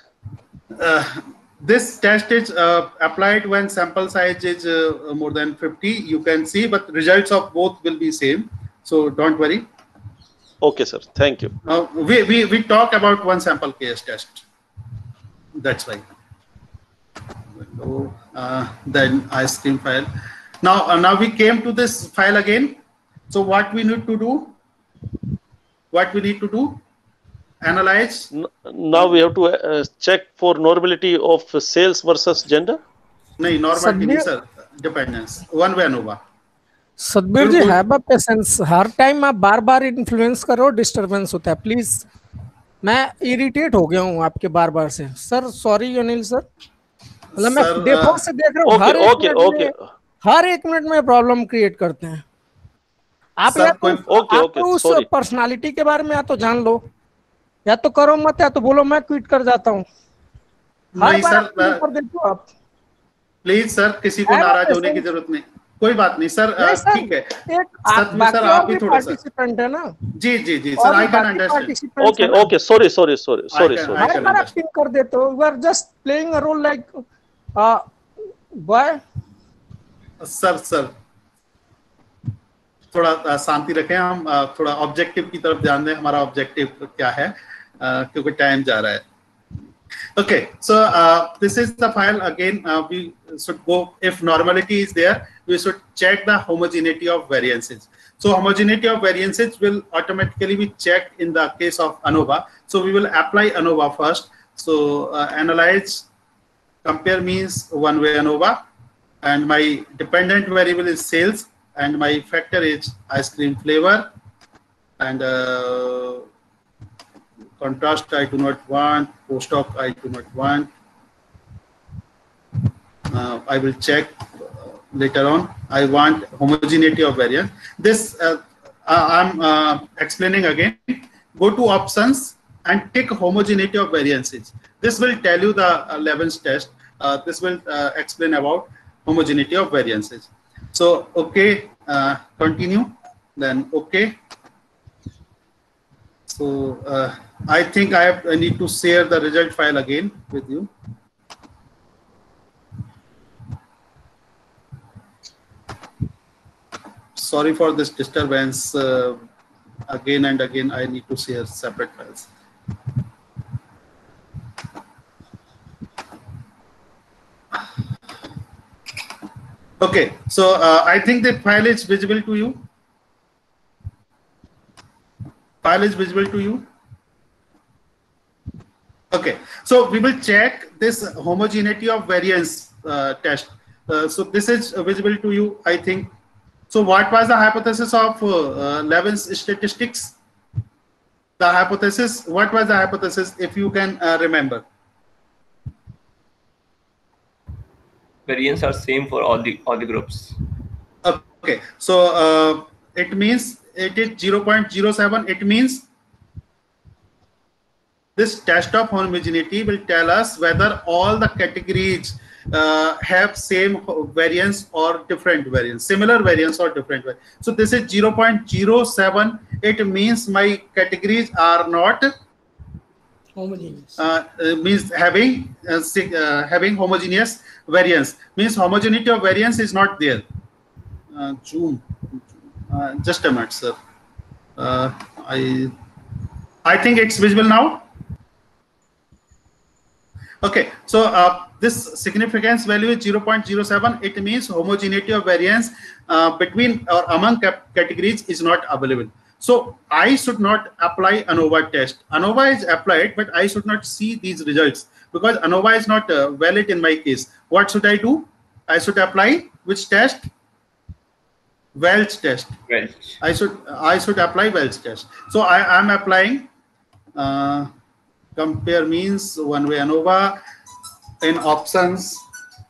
This test is applied when sample size is more than 50. You can see, but results of both will be same. So don't worry. Okay, sir. Thank you. We talk about one sample case test. That's why. Then ice cream file. Now we came to this file again. So what we need to do? What we need to do? Analyze. Now we have to check for normality of sales versus gender. No, normality, sir. Dependence. One way ANOVA. Satbir ji, have a patience. हर time आप बार-बार influence करो, disturbance होता है. Please, मैं irritate हो गया हूँ आपके बार-बार से. Sir sorry Anil sir. मतलब मैं देखो से देख रहा हूँ. हर एक मिनट में प्रॉब्लम क्रिएट करते हैं. आप या तो उस पर्सनालिटी के बारे में या तो जान लो, या तो करो मत, या तो बोलो मैं क्विट कर जाता हूँ. नहीं सर, देखो आप प्लीज सर, किसी को नाराज होने की जरूरत नहीं. कोई बात नहीं सर, ठीक है. सर आप भी थोड़ा पार्टिसिपेंट है ना. जी sir, I can understand. Okay sorry acting कर देते हो. You are just playing a role like boy. Sir थोड़ा शांति रखें. हम थोड़ा ऑब्जेक्टिव की तरफ ध्यान दें. हमारा ऑब्जेक्टिव क्या है, क्योंकि टाइम जा रहा है. Okay, so this is the file again. We should go, if normality is there, we should check the homogeneity of variances. So homogeneity of variances will automatically be checked in the case of ANOVA. So we will apply ANOVA first. So analyze, compare means one way ANOVA, and my dependent variable is sales, and my factor is ice cream flavor, and contrast I do not want, post hoc I do not want. I will check later on. I want homogeneity of variance. This I'm explaining again. Go to options and tick homogeneity of variances. This will tell you the Levens test. This will explain about homogeneity of variances. So okay, continue. Then okay. So I think I need to share the result file again with you. Sorry for this disturbance. Again and again, I need to share separate files. Okay, so I think the file is visible to you. File is visible to you. Okay, so we will check this homogeneity of variance test. So this is visible to you, I think. So what was the hypothesis of Levens statistics? The hypothesis, what was the hypothesis, if you can remember? Variance are same for all the groups. Okay, so it means it is 0.07. It means this test of homogeneity will tell us whether all the categories have same variance or different variance, similar variance or different variance. So this is 0.07. It means my categories are not homogeneous. Means having homogeneous variance. Means homogeneity of variance is not there. Zoom Just a minute, sir. I think it's visible now. Okay, so this significance value is 0.07. It means homogeneity of variance between or among categories is not available. So I should not apply ANOVA test. ANOVA is applied, but I should not see these results because ANOVA is not valid in my case. What should I do? I should apply which test? Welch test. Welch. I should apply Welch test. So I am applying compare means one way ANOVA. In options,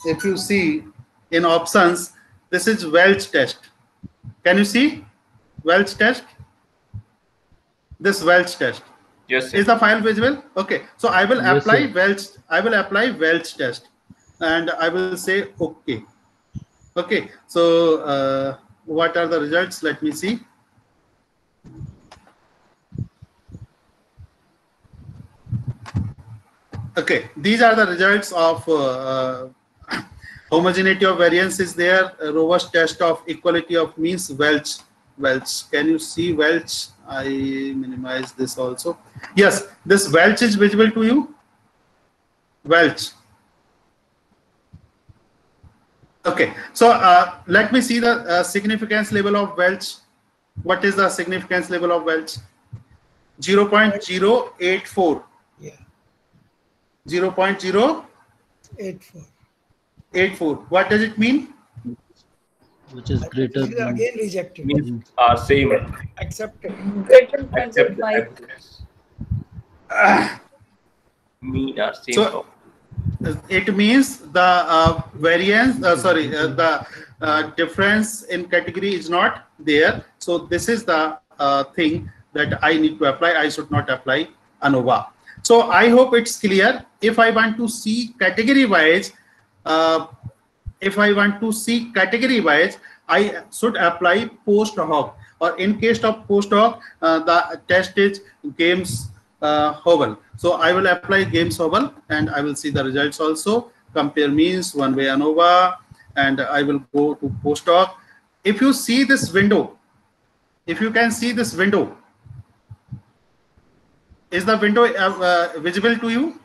if you see in options, this is Welch test. Can you see Welch test? This Welch test. Yes, sir. Is the file visible? Okay, so I will apply Welch. I will apply Welch test, and I will say okay. Okay, so what are the results? Let me see. Okay, these are the results of homogeneity of variance is there. Robust test of equality of means. Welch. Can you see Welch? I minimize this also. Yes, this Welch is visible to you. Welch. Okay, so let me see the significance level of Welch. What is the significance level of Welch? 0.084. Yeah. 0.084. What does it mean? Which is greater than. Again rejected. Means same. Accepted. Accepted. Mean are same. So it means the variance. The difference in category is not there. So this is the thing that I need to apply. I should not apply ANOVA. So I hope it's clear. If I want to see category wise, I should apply post hoc, or in case of post hoc, the test is Games Howell. So I will apply Games Howell and I will see the results also. Compare means one way ANOVA, and I will go to post hoc. If you see this window, if you can see this window, is the window visible to you?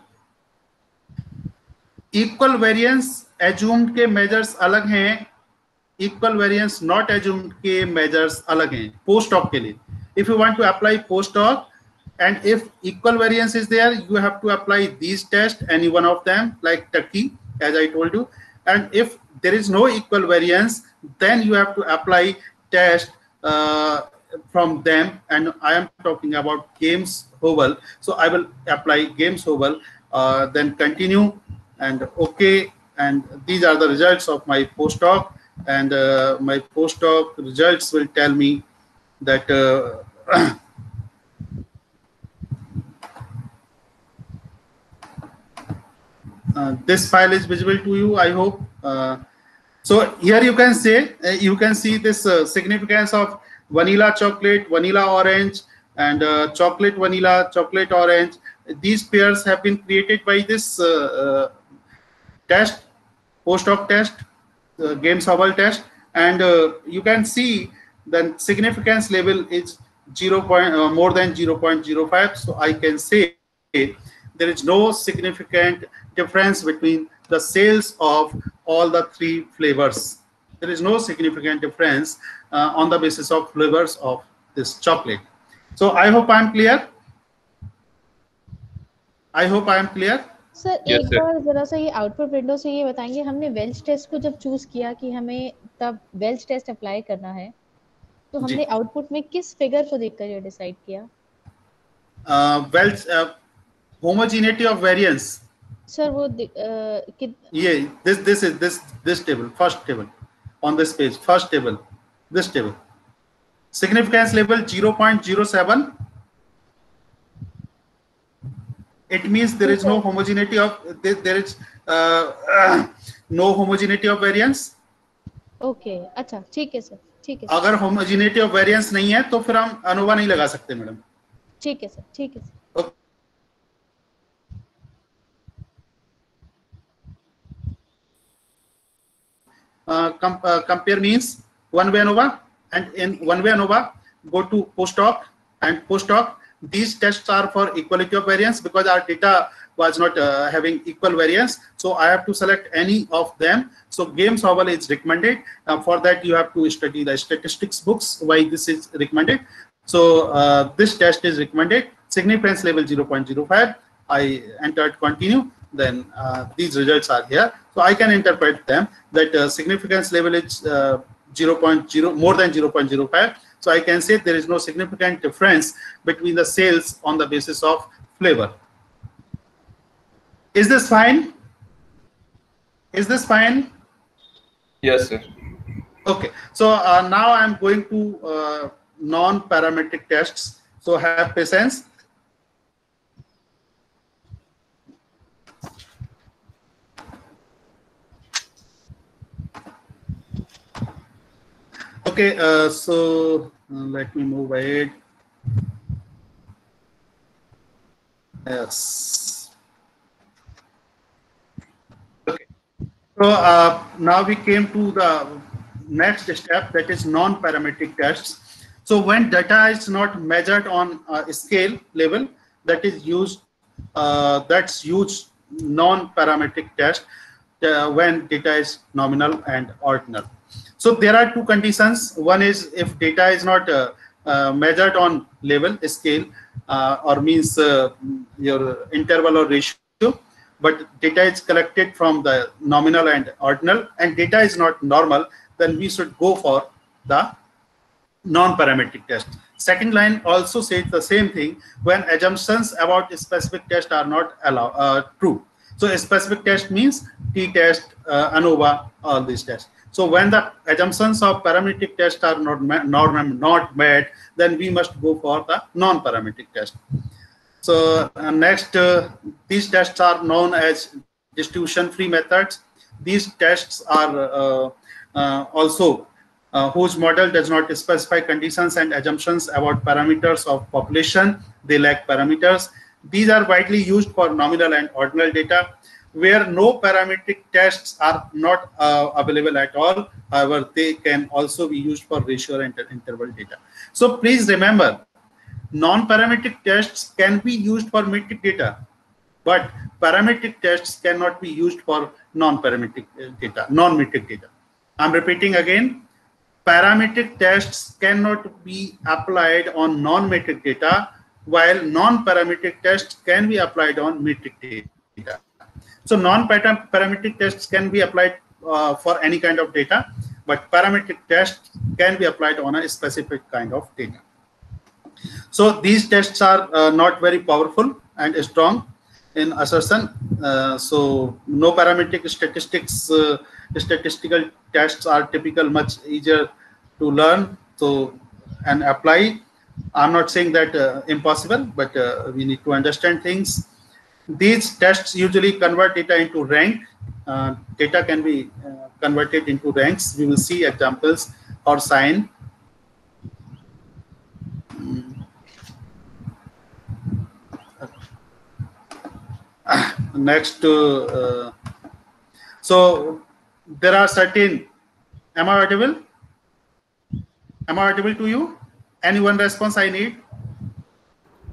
Equal variance assumed के measures अलग हैं, equal variance not assumed के measures अलग हैं post hoc के लिए. If you want to apply post hoc, and if equal variance is there, you have to apply these tests, any one of them, like Turkey, as I told you. And if there is no equal variance, then you have to apply test from them, and I am talking about Games Howell. So I will apply Games Howell, then continue and okay, and these are the results of my post hoc, and my post hoc results will tell me that this file is visible to you, I hope. So here you can say, you can see this significance of vanilla chocolate, vanilla orange, and chocolate vanilla, chocolate orange. These pairs have been created by this test, post hoc test, Games Howell test, and you can see the significance level is more than 0.05. So I can say there is no significant difference between the sales of all the three flavors. There is no significant difference on the basis of flavors of this chocolate. So I hope I am clear. I hope I am clear. Sir एक बार जरा सा ये output window से ये बताएंगे, हमने Welch test को जब चूज किया कि हमें तब वेल्च टेस्ट अप्लाई करना है, तो हमने आउटपुट में किस फिगर को देखकर ये डिसाइड किया? Welch homogeneity of variance. Sir वो ये this table, first table on this page, first table, this table. Significance level 0.07. It means there is no homogeneity of there is no homogeneity of variance. Okay, अच्छा ठीक है sir, ठीक है. अगर homogeneity of variance नहीं है तो फिर हम ANOVA नहीं लगा सकते मैडम. ठीक है सर, ठीक है sir. Compare means one way ANOVA. and in one-way ANOVA, go to post-hoc, and post-hoc, these tests are for equality of variance because our data was not having equal variance. So I have to select any of them. So Games Oval is recommended. For that, you have to study the statistics books, why this is recommended. So this test is recommended. Significance level 0.05. I entered continue. Then these results are here. So I can interpret them that significance level is 0.0 more than 0.05. So I can say there is no significant difference between the sales on the basis of flavor. Is this fine? Is this fine? Yes, sir. Okay. So now I'm going to non-parametric tests. So have patience. Okay, so let me move ahead. Yes. Okay. So now we came to the next step, that is non-parametric tests. So when data is not measured on a scale level, that is used. That's used non-parametric test when data is nominal and ordinal. So there are two conditions. One is if data is not measured on level, scale, or means your interval or ratio, but data is collected from the nominal and ordinal, and data is not normal, then we should go for the non-parametric test. Second line also says the same thing when assumptions about a specific test are not true. So a specific test means t-test, ANOVA, all these tests. So when the assumptions of parametric tests are not met, then we must go for the non-parametric test. So next, these tests are known as distribution-free methods. These tests are also whose model does not specify conditions and assumptions about parameters of population. They lack parameters. These are widely used for nominal and ordinal data, where no parametric tests are not available at all. However, they can also be used for ratio and interval data. So please remember, non-parametric tests can be used for metric data, but parametric tests cannot be used for non-parametric data, non-metric data. I'm repeating again, parametric tests cannot be applied on non-metric data, while non-parametric tests can be applied on metric data. So non-parametric tests can be applied for any kind of data, but parametric tests can be applied on a specific kind of data. So these tests are not very powerful and strong in assertion. So no parametric statistical tests are typical, much easier to learn and apply. I'm not saying that impossible, but we need to understand things. These tests usually convert data into rank. Data can be converted into ranks. We will see examples or sign. Next, so there are certain. Am I audible? Am I audible to you? Any one response I need?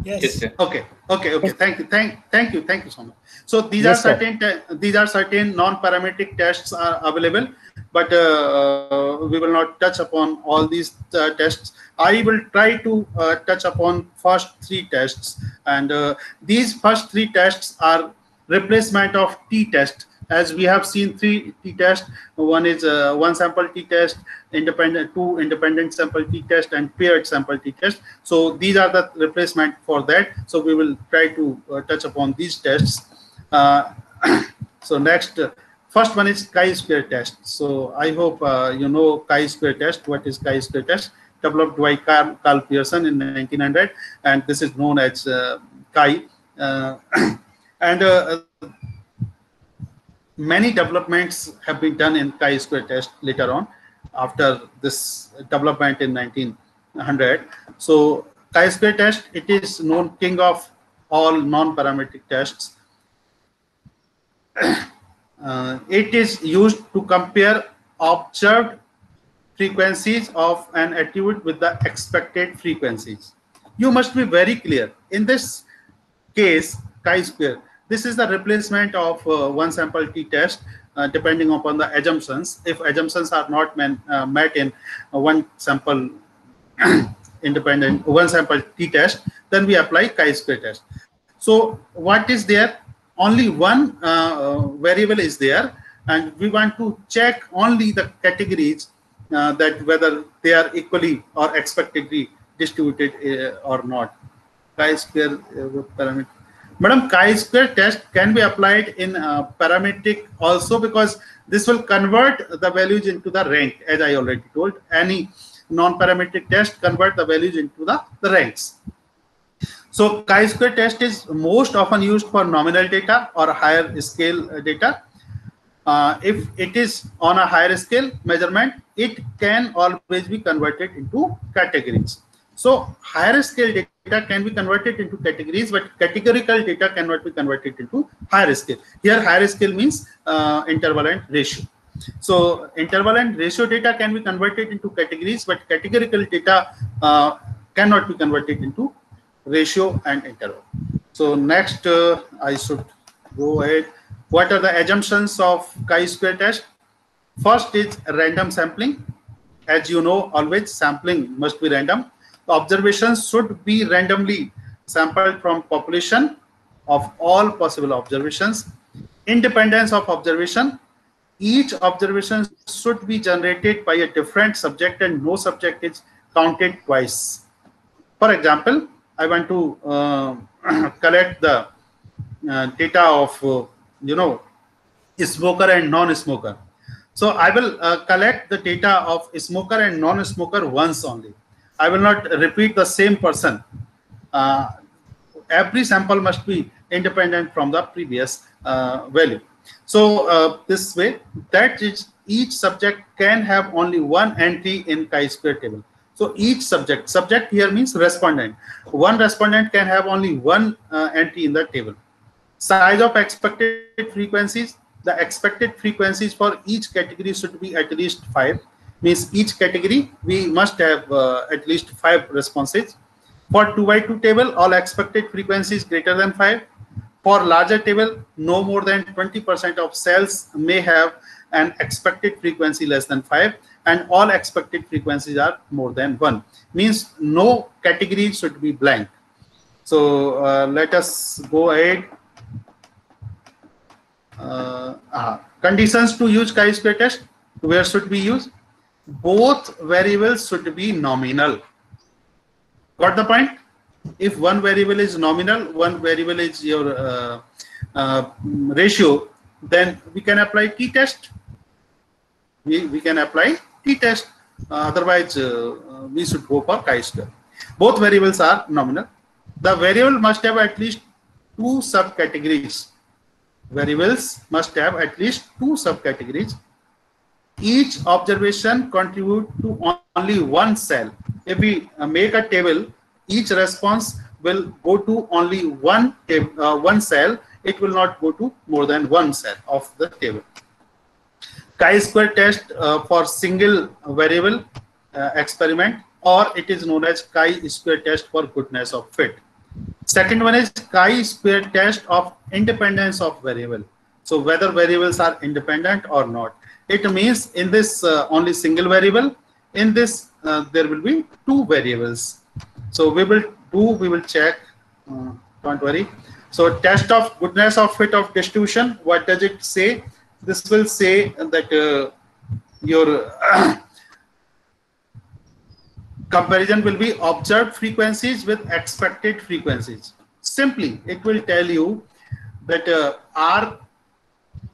Yes. Yes, Okay. Thank you so much. So these are certain non-parametric tests are available, but we will not touch upon all these tests. I will try to touch upon first three tests, and these first three tests are replacement of t-test. As we have seen, three t-tests. One is one sample t-test, two independent sample t-test, and paired sample t-test. So these are the replacement for that. So we will try to touch upon these tests. So next, first one is chi-square test. So I hope you know chi-square test. What is chi-square test? Developed by Carl Pearson in 1900, and this is known as chi. Many developments have been done in chi-square test later on after this development in 1900. So chi-square test, it is known king of all non-parametric tests. It is used to compare observed frequencies of an attribute with the expected frequencies. You must be very clear. In this case, chi-square, this is the replacement of one sample t-test depending upon the assumptions. If assumptions are not met in one sample independent, one sample t-test, then we apply chi-square test. So what is there? Only one variable is there, and we want to check only the categories that whether they are equally or expectedly distributed or not. Chi-square parameter. Madam, chi-square test can be applied in parametric also, because this will convert the values into the rank, as I already told. Any non-parametric test convert the values into the ranks. So chi-square test is most often used for nominal data or higher scale data. If it is on a higher scale measurement, it can always be converted into categories. So higher scale data can be converted into categories, but categorical data cannot be converted into higher scale. Here higher scale means interval and ratio. So interval and ratio data can be converted into categories, but categorical data cannot be converted into ratio and interval. So next I should go ahead. What are the assumptions of chi-square test? First is random sampling. As you know, always sampling must be random. The observations should be randomly sampled from population of all possible observations. Independence of observation. Each observation should be generated by a different subject and no subject is counted twice. For example, I want to collect the data of smoker and non-smoker. So I will collect the data of smoker and non-smoker once only. I will not repeat the same person. Every sample must be independent from the previous value. So this way, that is, each subject can have only one entry in chi-square table. So each subject here means respondent. One respondent can have only one entry in the table. Size of expected frequencies. The expected frequencies for each category should be at least 5. Means each category we must have at least 5 responses. For 2x2 table, all expected frequencies greater than 5. For larger table, no more than 20% of cells may have an expected frequency less than 5, and all expected frequencies are more than 1. Means no category should be blank. So let us go ahead. Conditions to use chi-square test. Where should we use? Both variables should be nominal. Got the point? If one variable is nominal, one variable is your ratio, then we can apply t-test. We can apply t-test. Otherwise, we should go for chi-square. Both variables are nominal. The variable must have at least 2 subcategories. Variables must have at least 2 subcategories. Each observation contribute to only one cell. If we make a table, each response will go to only one cell. It will not go to more than one cell of the table. Chi-square test for single variable experiment, or it is known as chi-square test for goodness of fit. Second one is chi-square test of independence of variable. So whether variables are independent or not. It means in this only single variable, in this there will be 2 variables. So we will check, don't worry. So test of goodness of fit of distribution, what does it say? This will say that your comparison will be observed frequencies with expected frequencies. Simply, it will tell you that our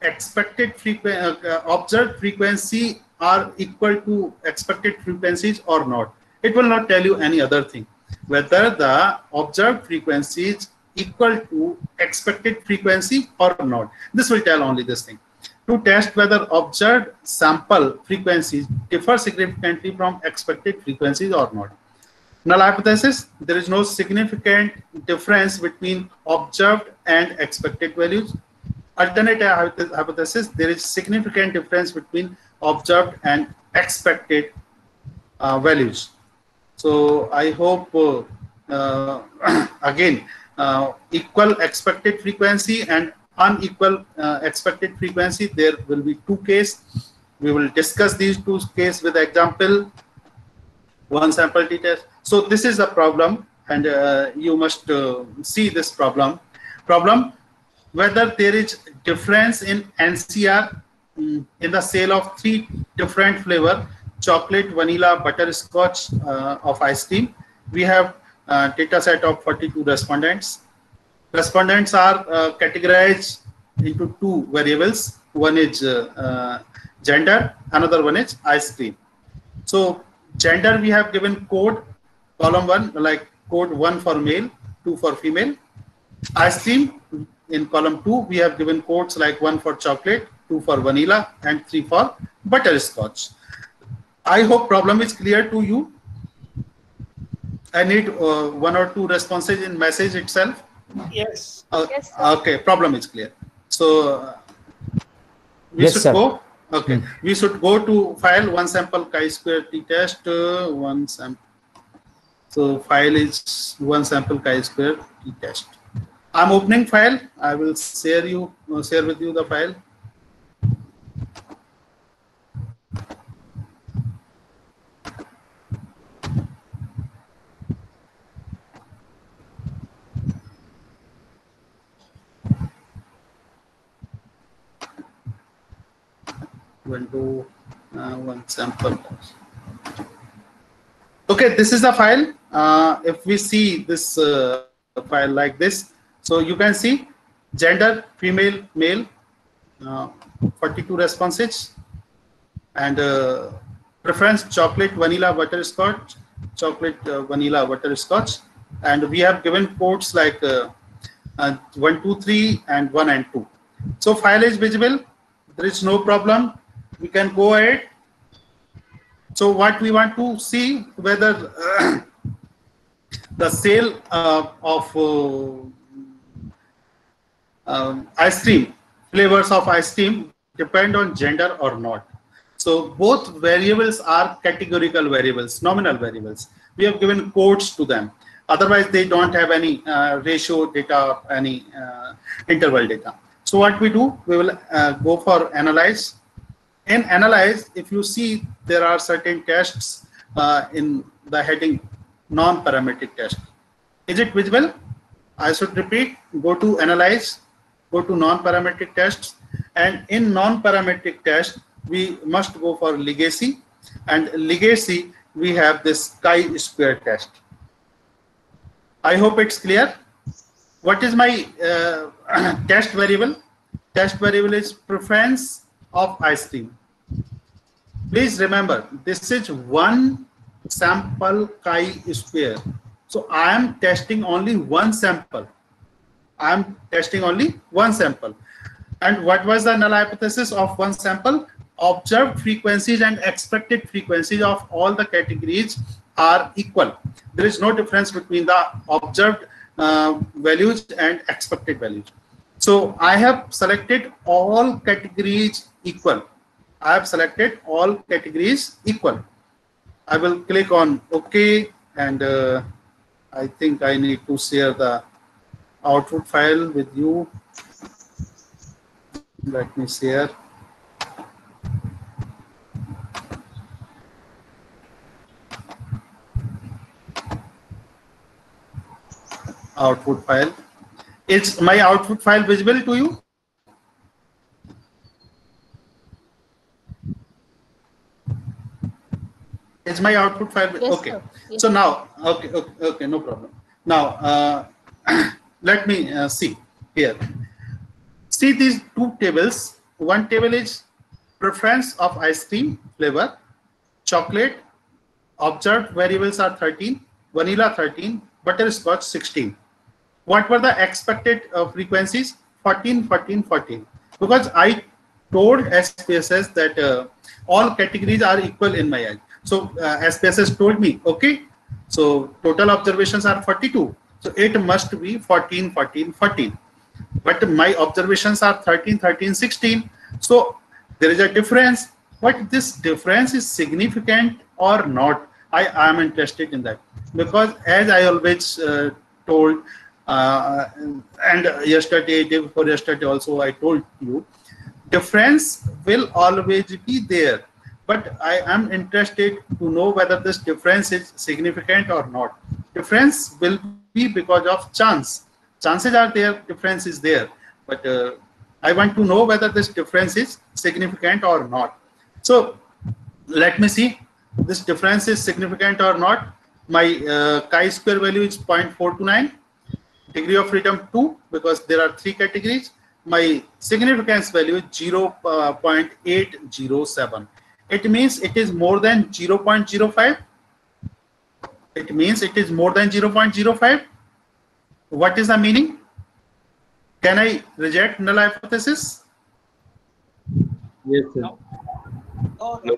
expected observed frequency are equal to expected frequencies or not. It will not tell you any other thing. Whether the observed frequency is equal to expected frequency or not. This will tell only this thing. To test whether observed sample frequencies differ significantly from expected frequencies or not. Null hypothesis, there is no significant difference between observed and expected values. Alternate hypothesis, there is significant difference between observed and expected values. So I hope again equal expected frequency and unequal expected frequency, there will be two cases. We will discuss these two cases with example, one sample t-test. So this is a problem, and you must see this problem whether there is difference in NCR in the sale of 3 different flavor, chocolate, vanilla, butterscotch of ice cream. We have a data set of 42 respondents. Respondents are categorized into 2 variables. One is gender, another one is ice cream. So gender, we have given code, column 1, like code 1 for male, 2 for female. Ice cream, in column 2, we have given codes like 1 for chocolate, 2 for vanilla, and 3 for butterscotch. I hope problem is clear to you. I need 1 or 2 responses in message itself. Yes. Yes, okay, problem is clear. So we yes, should sir. go. Okay, we should go to file one sample chi-square t-test, one sample. So file is one sample chi-square t-test. I'm opening file. I will share with you the file. One sample. Okay, this is the file. If we see this file like this, so you can see gender, female, male, 42 responses, and preference chocolate, vanilla, butterscotch, chocolate, vanilla, butterscotch, and we have given codes like 1, 2, 3, and 1 and 2. So file is visible. There is no problem. We can go ahead. So what we want to see whether the sale of ice cream, flavors of ice cream depend on gender or not. So both variables are categorical variables, nominal variables. We have given codes to them. Otherwise, they don't have any ratio data, any interval data. So what we do, we will go for analyze. In analyze, if you see, there are certain tests in the heading non-parametric test. Is it visible? I should repeat, go to analyze, go to non-parametric tests, and in non-parametric test, we must go for legacy, and legacy, we have this chi-square test. I hope it's clear. What is my test variable? Test variable is preference of ice cream. Please remember, this is one sample chi-square. So I am testing only one sample. I am testing only one sample. And what was the null hypothesis of one sample? Observed frequencies and expected frequencies of all the categories are equal. There is no difference between the observed values and expected values. So I have selected all categories equal. I have selected all categories equal. I will click on OK, and I think I need to share the output file with you. Let me share. Output file. Is my output file visible to you? Is my output file? Yes, okay. yes. So now, okay, no problem. Now, let me see here. See these two tables. One table is preference of ice cream flavor, chocolate. Observed variables are 13, vanilla 13, butterscotch 16. What were the expected frequencies? 14, 14, 14. Because I told SPSS that all categories are equal in my eyes. So SPSS told me, okay, so total observations are 42. So it must be 14, 14, 14. But my observations are 13, 13, 16. So there is a difference. But this difference is significant or not? I am interested in that, because as I always told, and yesterday, day before yesterday also, I told you, difference will always be there, but I am interested to know whether this difference is significant or not. Difference will be because of chance. Chances are there, difference is there, but I want to know whether this difference is significant or not. So let me see, this difference is significant or not. My chi-square value is 0.429, degree of freedom 2, because there are 3 categories. My significance value is 0.807. It means it is more than 0.05. It means it is more than 0.05. What is the meaning? Can I reject null hypothesis? Yes, sir.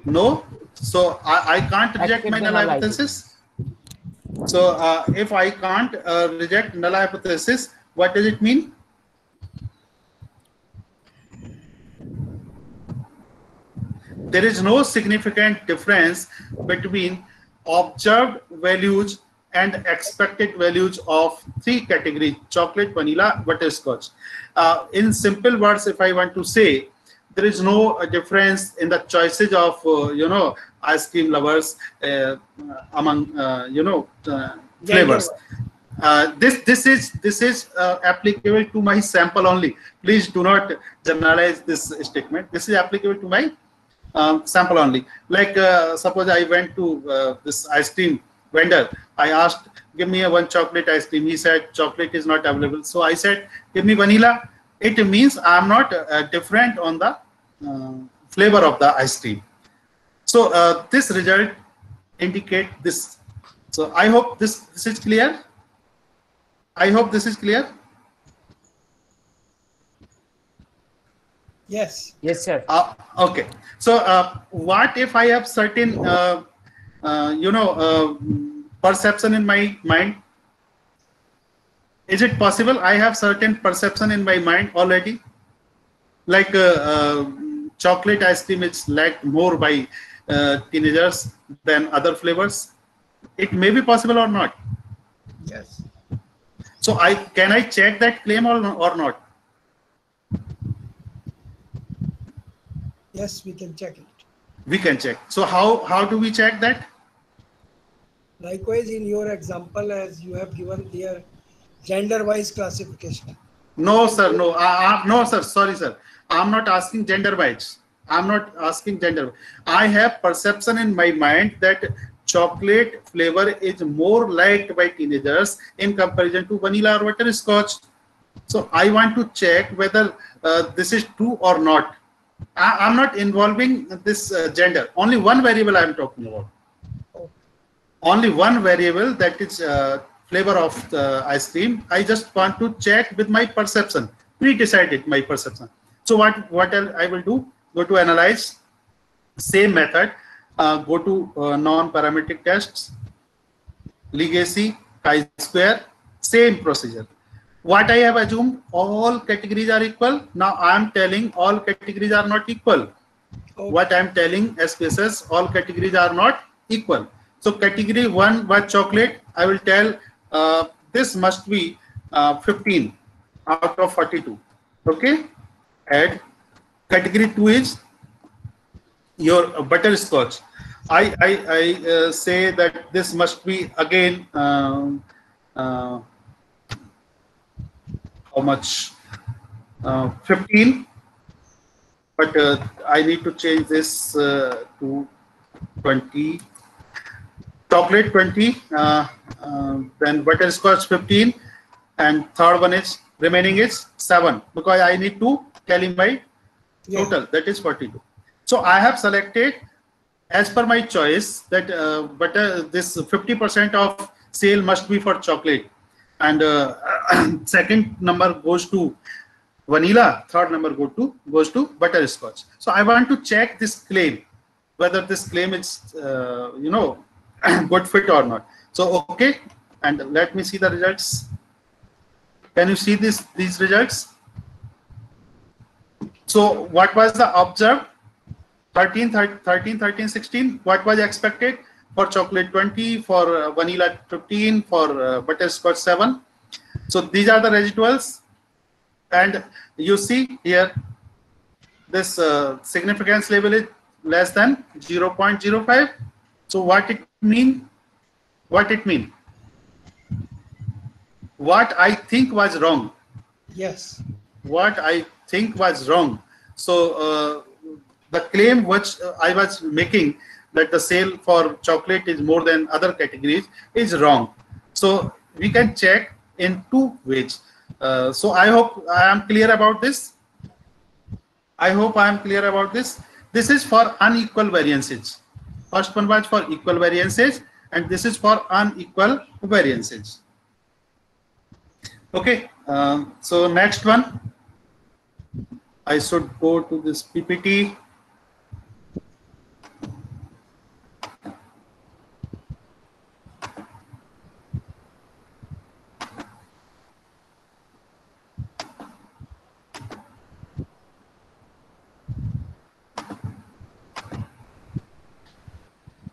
No. So I can't reject my null hypothesis. So if I can't reject null hypothesis, what does it mean? There is no significant difference between observed values and expected values of 3 categories: chocolate, vanilla, butterscotch. In simple words, if I want to say, there is no difference in the choices of ice cream lovers among flavors. This is applicable to my sample only. Please do not generalize this statement. This is applicable to my sample only. Like suppose I went to this ice cream vendor. I asked, give me one chocolate ice cream. He said chocolate is not available. So I said, give me vanilla. It means I am not different on the flavor of the ice cream. So this result indicate this. So I hope this is clear. I hope this is clear. Yes. Yes, sir. Okay. So what if I have certain perception in my mind? Is it possible I have certain perception in my mind already? Like chocolate ice cream is liked more by teenagers than other flavors. It may be possible or not. Yes. So can I check that claim or not? Yes, we can check it. We can check. So how do we check that? Likewise, in your example, as you have given their gender-wise classification. No, sir. No, no, sir. Sorry, sir. I'm not asking gender-wise. I'm not asking gender. I have perception in my mind that chocolate flavor is more liked by teenagers in comparison to vanilla or butterscotch. So I want to check whether this is true or not. I'm not involving this gender. Only one variable I'm talking about. Only one variable, that is flavor of the ice cream. I just want to check with my perception, pre-decided my perception. So what I will do? Go to analyze, same method. Go to non-parametric tests, legacy, chi-square, same procedure. What I have assumed, all categories are equal. Now I am telling all categories are not equal. What I am telling SPSS, all categories are not equal. So category 1 was chocolate. I will tell this must be 15 out of 42. Okay. Add. Category 2 is your butterscotch. I say that this must be again how much? 15. But I need to change this to 20. Chocolate 20, then butterscotch 15, and third one is remaining is 7, because I need to tally my total, that is 42. So I have selected as per my choice that this 50% of sale must be for chocolate, and second number goes to vanilla, third number goes to butterscotch. So I want to check this claim, whether this claim is good fit or not. So okay, and let me see the results. Can you see these results? So what was the observed? 13, 16. What was expected? for chocolate 20, for vanilla 15, for butterscotch 7. So these are the residuals, and you see here this significance level is less than 0.05. So what it mean? What it mean? What I think was wrong. Yes. What I think was wrong. So the claim which I was making, that the sale for chocolate is more than other categories, is wrong. So we can check in two ways. So I hope I am clear about this. I hope I am clear about this. This is for unequal variances. First one was for equal variances, and this is for unequal variances. Okay. So next one, I should go to this PPT.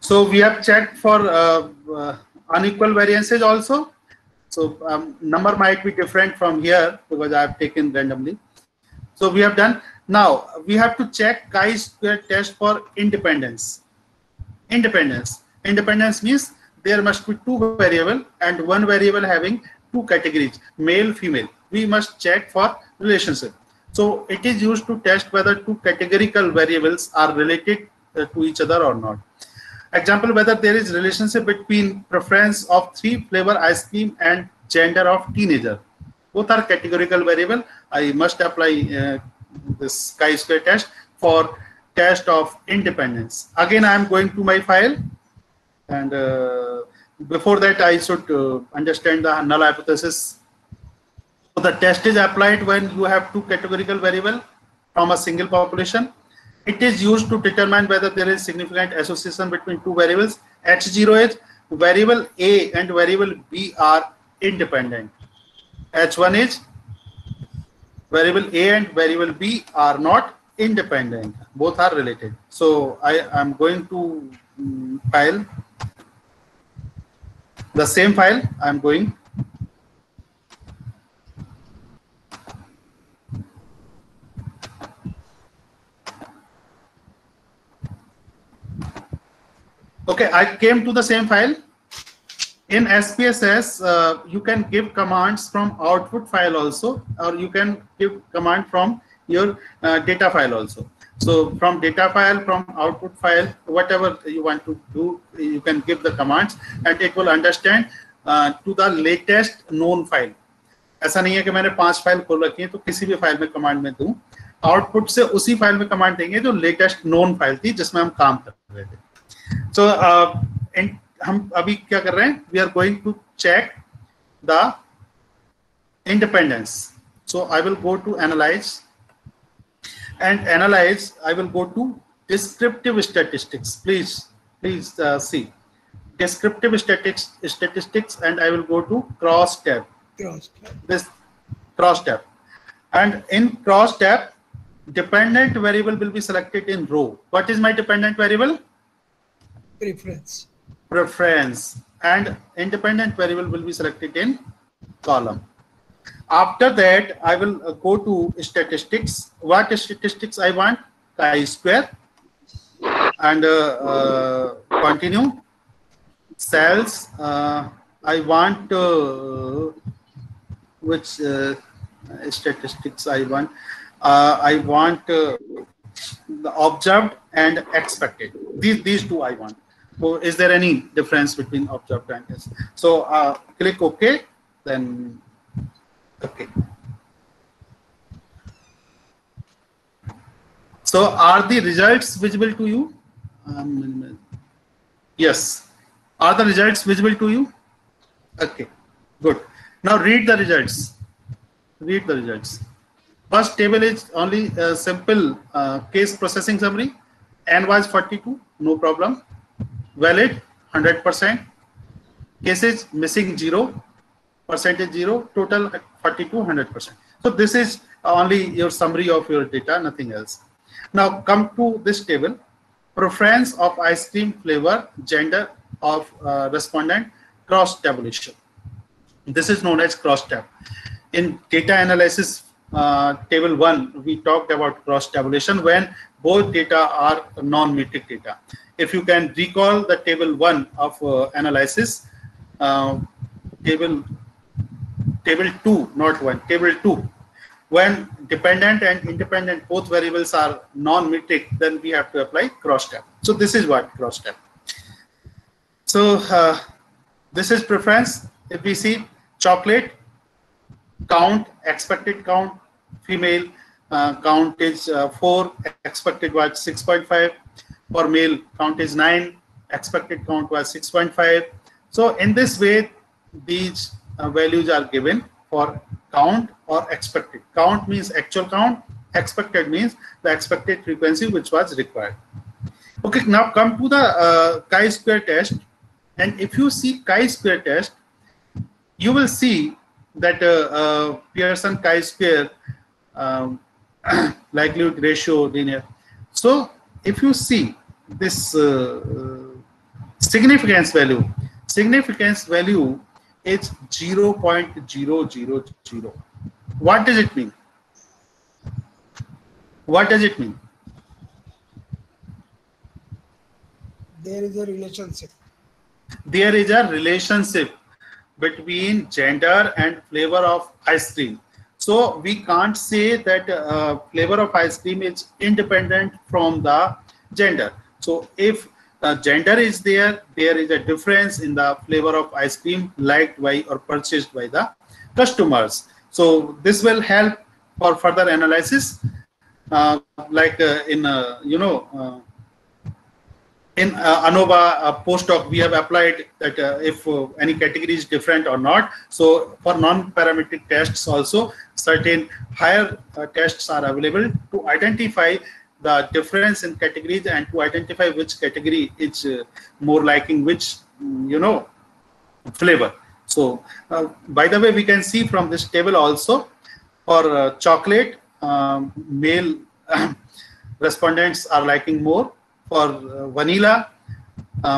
So we have checked for unequal variances also. So number might be different from here because I have taken randomly. So we have done. Now we have to check chi-square test for independence. Independence. Independence means there must be two variables and one variable having two categories, male, female. We must check for relationship. So it is used to test whether two categorical variables are related to each other or not. Example, whether there is relationship between preference of 3 flavor ice cream and gender of teenager. Both are categorical variable. I must apply this chi-square test for test of independence. Again, I am going to my file, and before that I should understand the null hypothesis. So the test is applied when you have two categorical variable from a single population. It is used to determine whether there is significant association between two variables. H0 is variable A and variable B are independent. H1 is variable A and variable B are not independent. Both are related. So I am going to file, the same file I am going. Okay, I came to the same file. In SPSS, you can give commands from output file also, or you can give command from your data file also. So from data file, from output file, whatever you want to do, you can give the commands and it will understand to the latest known file. ऐसा नहीं है कि मैंने 5 file खोल रखी है तो किसी भी फाइल में कमांड में दूं, आउटपुट से उसी फाइल में कमांड देंगे जो लेटेस्ट नोन फाइल थी जिसमें हम काम कर रहे थे. So हम अभी क्या कर रहे हैं? We are going to check the independence. So I will go to analyze, and analyze. I will go to descriptive statistics. Please see descriptive statistics, and I will go to cross tab. This cross tab, and in cross tab, dependent variable will be selected in row. What is my dependent variable? Preference, and independent variable will be selected in column. After that, I will go to statistics. What statistics I want? Chi-square, and continue. Cells. I want which statistics I want? I want the observed and expected. These two I want. So is there any difference between observed and this? So click OK, then OK. So are the results visible to you? Yes. Are the results visible to you? Okay, good. Now read the results. Read the results. First table is only a simple case processing summary. N was 42, no problem. Valid 100%. Cases missing 0, percentage 0, total 42, 100%. So this is only your summary of your data, nothing else. Now come to this table. Preference of ice cream flavor, gender of respondent cross tabulation. This is known as cross tab. In data analysis table 1, we talked about cross tabulation when both data are non-metric data. If you can recall the table 1 of analysis, table 2, not 1, table 2, when dependent and independent both variables are non-metric, then we have to apply cross tab. So this is what cross tab. So this is preference. If we see chocolate, count, expected count, female count is 4, expected was 6.5. For male, count is 9, expected count was 6.5. So in this way, these values are given for count or expected. Count means actual count, expected means the expected frequency which was required. Okay, now come to the chi-square test. And if you see chi-square test, you will see that Pearson chi-square likelihood ratio linear. So if you see this significance value is 0.000. What does it mean? What does it mean? There is a relationship. There is a relationship between gender and flavor of ice cream. So we can't say that flavor of ice cream is independent from the gender. So if gender is there, there is a difference in the flavor of ice cream liked by or purchased by the customers. So this will help for further analysis, in ANOVA postdoc, we have applied that if any category is different or not. So for non-parametric tests also, certain higher tests are available to identify the difference in categories and to identify which category is more liking which, flavor. So by the way, we can see from this table also for chocolate, male respondents are liking more. For vanilla,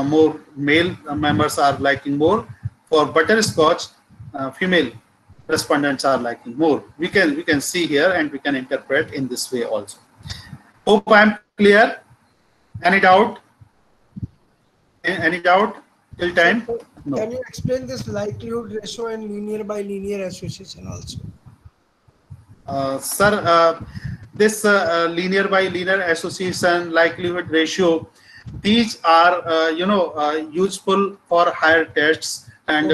more male members are liking more. For butterscotch, female respondents are liking more. We can see here and we can interpret in this way also. Hope I am clear. Any doubt? Any doubt till time? No. Can you explain this likelihood ratio and linear by linear association also? Sir, this linear by linear association, likelihood ratio, these are useful for higher tests, and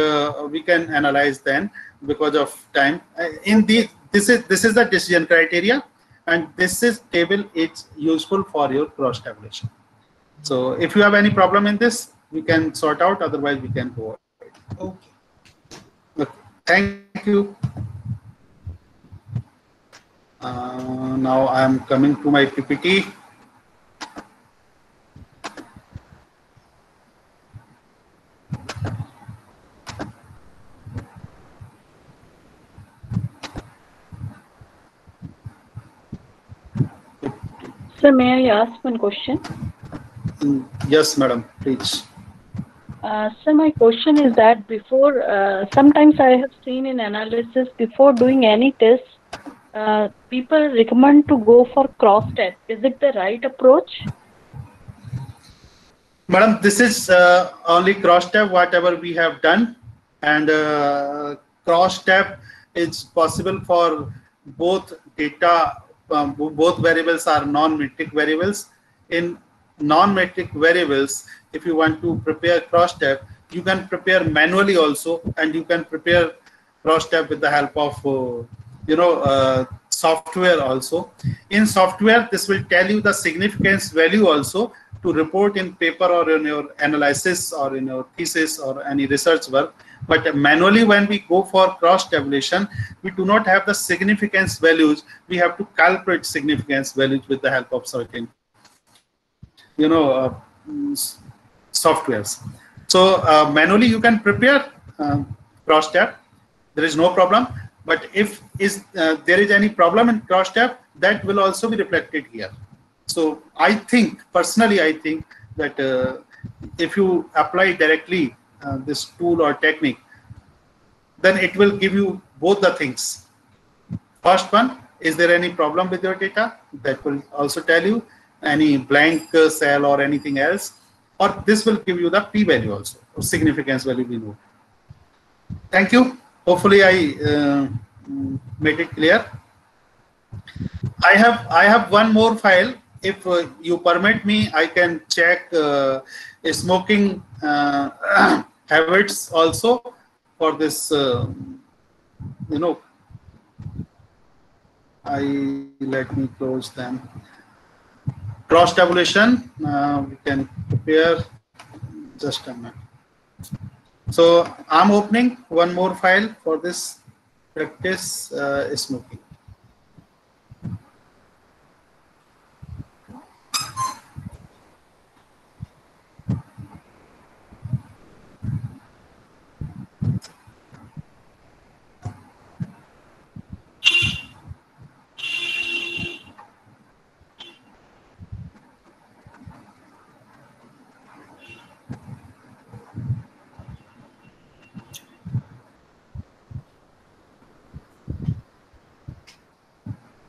we can analyze them because of time. This is the decision criteria, and this is table. It's useful for your cross tabulation. So if you have any problem in this, we can sort out. Otherwise, we can go ahead. Okay. Thank you. Now I am coming to my PPT. Sir, may I ask one question? Yes, madam, please. Sir, my question is that before, sometimes I have seen in analysis, before doing any test, people recommend to go for cross-tab. Is it the right approach? Madam, this is only cross-tab, whatever we have done. And cross-tab is possible for both data, both variables are non-metric variables. In non-metric variables, if you want to prepare cross-tab, you can prepare manually also, and you can prepare cross-tab with the help of software also. In software, this will tell you the significance value also to report in paper or in your analysis or in your thesis or any research work. But manually, when we go for cross tabulation, we do not have the significance values. We have to calculate significance values with the help of certain softwares. So manually you can prepare cross tab. There is no problem. But if there is any problem in cross tab, that will also be reflected here. So I think, personally, I think that if you apply directly this tool or technique, then it will give you both the things. First one, is there any problem with your data? That will also tell you any blank cell or anything else, or this will give you the p-value also, or significance value we know. Thank you. Hopefully I made it clear. I have one more file. If you permit me, I can check smoking habits also for this. Let me close them. Cross tabulation. We can prepare. Just a minute. So I'm opening one more file for this practice smoking.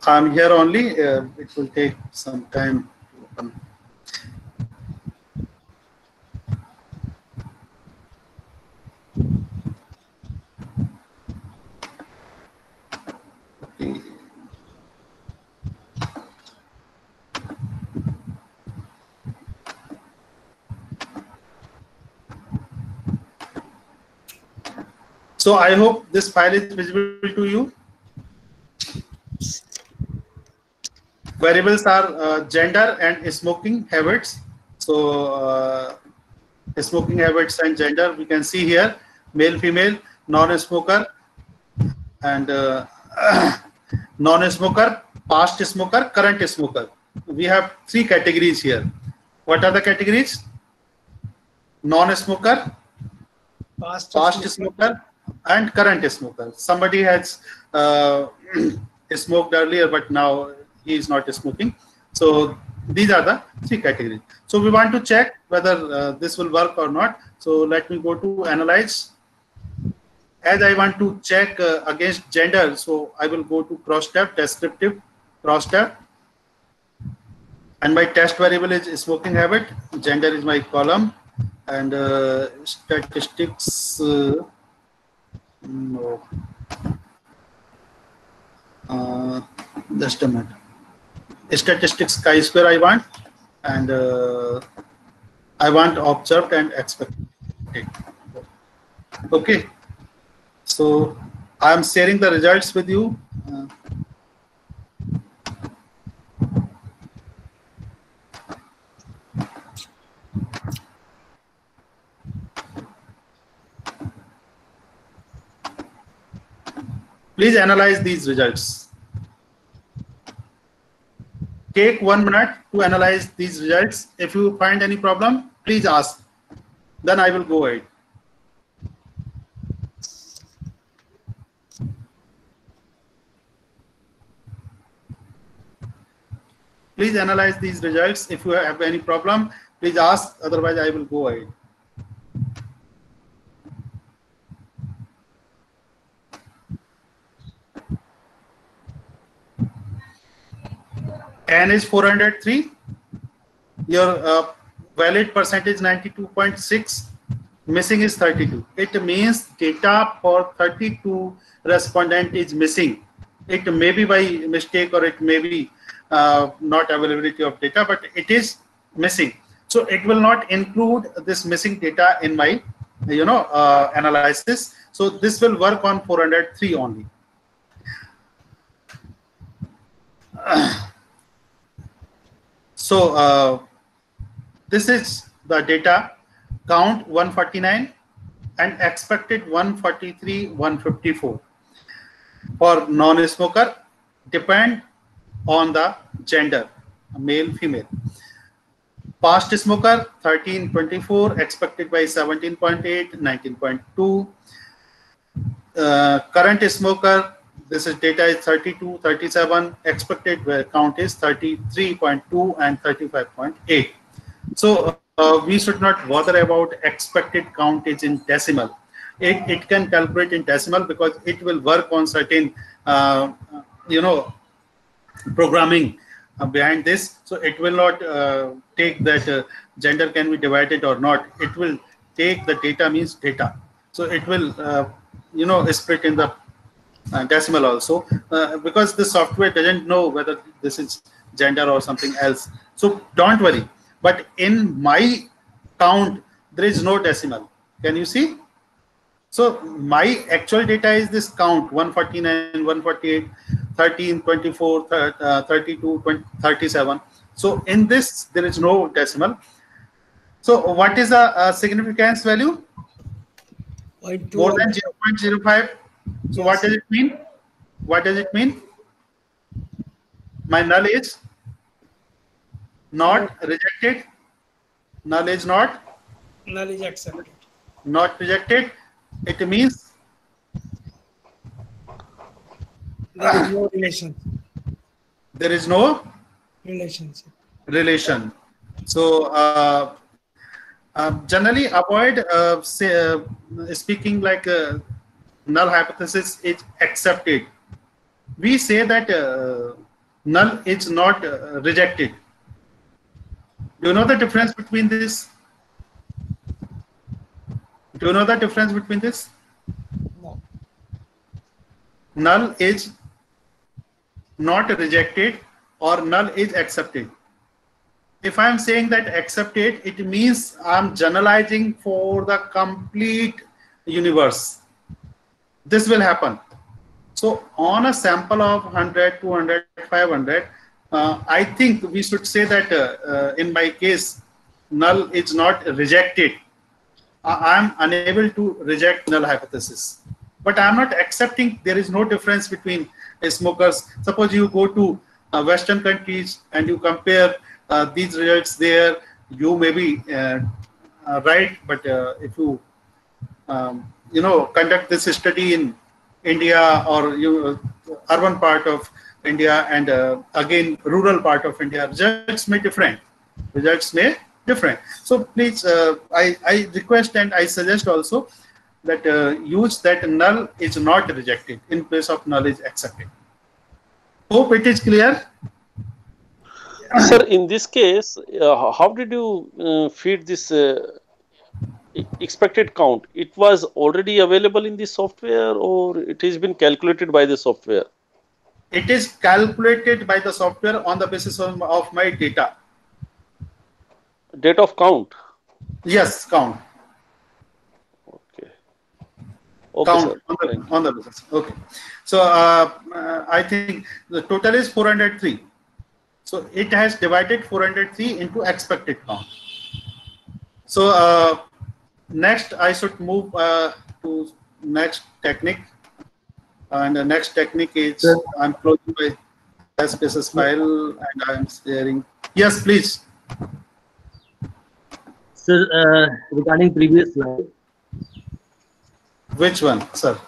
I'm here only. It will take some time to open. Okay. So I hope this file is visible to you. Variables are gender and smoking habits. So smoking habits and gender we can see here: male, female, non-smoker, and non-smoker, past smoker, current smoker. We have three categories here. What are the categories? Non-smoker, past smoker, and current smoker. Somebody has smoked earlier, but now he is not smoking. So these are the three categories. So we want to check whether this will work or not. So let me go to analyze. As I want to check against gender, so I will go to crosstab, descriptive crosstab, and my test variable is smoking habit. Gender is my column, and statistics. No. Just a minute. Statistics chi-square I want, and I want observed and expected. Okay. So I am sharing the results with you. Please analyze these results. Take 1 minute to analyze these results. If you find any problem, please ask. Then I will go ahead. Please analyze these results. If you have any problem, please ask. Otherwise, I will go ahead. N is 403. Your valid percentage 92.6. Missing is 32. It means data for 32 respondent is missing. It may be by mistake or it may be not availability of data, but it is missing. So it will not include this missing data in my analysis. So this will work on 403 only. So this is the data. Count 149 and expected 143, 154 for non-smoker. Depend on the gender, male, female. Past smoker 13.24, expected by 17.8, 19.2. Current smoker, this is data is 32, 37, expected count is 33.2 and 35.8. So we should not bother about expected count is in decimal. It can calculate in decimal because it will work on certain, programming behind this. So it will not take that gender can be divided or not. It will take the data means data. So it will, split in the decimal also because the software doesn't know whether this is gender or something else. So don't worry. But in my count, there is no decimal. Can you see? So my actual data is this count 149, 148, 13, 24, 32, 20, 37. So in this, there is no decimal. So what is the significance value? More than 0.05. So what does it mean? What does it mean? My null is not rejected. Null is not. Null is accepted. Not rejected. It means there is no relation. There is no relationship. Relation. So generally avoid speaking like null hypothesis is accepted. We say that null is not rejected. Do you know the difference between this? Do you know the difference between this? No. Null is not rejected or null is accepted. If I am saying that accepted, it means I am generalizing for the complete universe. This will happen. So on a sample of 100, 200, 500, I think we should say that in my case, null is not rejected. I am unable to reject null hypothesis. But I am not accepting there is no difference between smokers. Suppose you go to Western countries and you compare these results there, you may be right, but if you conduct this study in India or urban part of India and again rural part of India, results may different. Results may different. So please, I request and I suggest also that use that null is not rejected in place of null is accepted. Hope it is clear. Sir, in this case, how did you feed this expected count? It was already available in the software or it has been calculated by the software? It is calculated by the software on the basis of my data. Date of count? Yes, count. Okay. Count on the basis. Okay. So I think the total is 403. So it has divided 403 into expected count. So next I should move to next technique. And the next technique is I'm closing my SPSS file and I'm sharing. Yes, please. Sir, regarding previous slide. Which one, sir?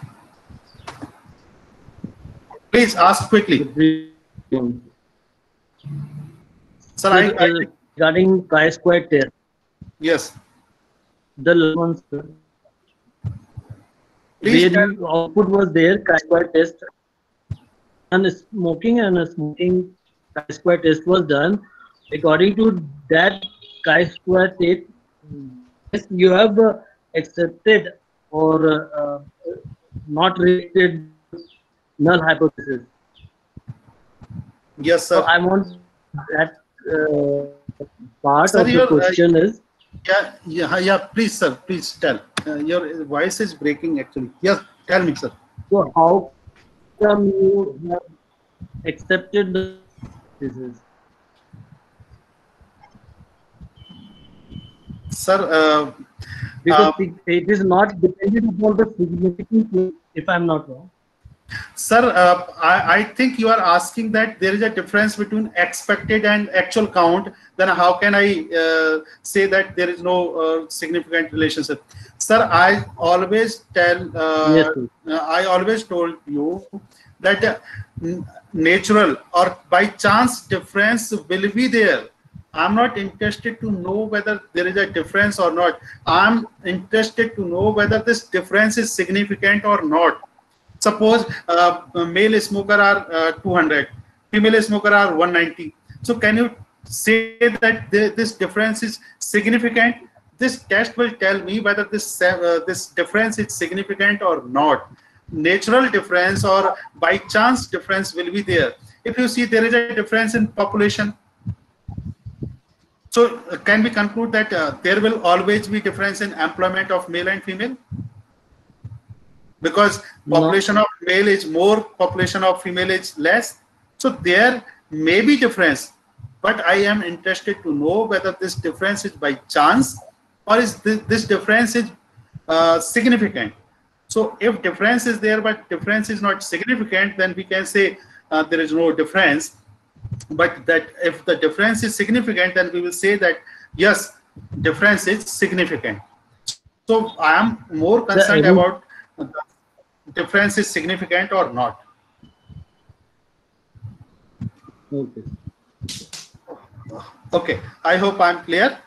Please ask quickly. Sir, regarding chi-square test. Yes. The last one, sir. Please where the output was there, chi-square test. And smoking chi-square test was done. According to that chi-square test, you have accepted or not rejected null hypothesis. Yes, sir. So I want that part of the question is. Yeah. Please, sir. Please tell. Your voice is breaking actually. Yes, tell me, sir. So how come you have accepted the hypothesis? Sir, because it is not dependent upon the significance, if I'm not wrong. Sir, I think you are asking that there is a difference between expected and actual count. Then how can I say that there is no significant relationship? Sir, I always tell, I always told you that natural or by chance difference will be there. I'm not interested to know whether there is a difference or not. I'm interested to know whether this difference is significant or not. Suppose male smoker are 200, female smoker are 190. So can you say that this difference is significant? This test will tell me whether this difference is significant or not. Natural difference or by chance difference will be there. If you see there is a difference in population, so can we conclude that there will always be difference in employment of male and female? Because population of male is more, population of female is less. So there may be difference, but I am interested to know whether this difference is by chance or is this difference is significant. So if difference is there but difference is not significant, then we can say there is no difference. But that if the difference is significant, then we will say that yes, difference is significant. So I am more concerned about the difference is significant or not. Okay. Okay, I hope I'm clear.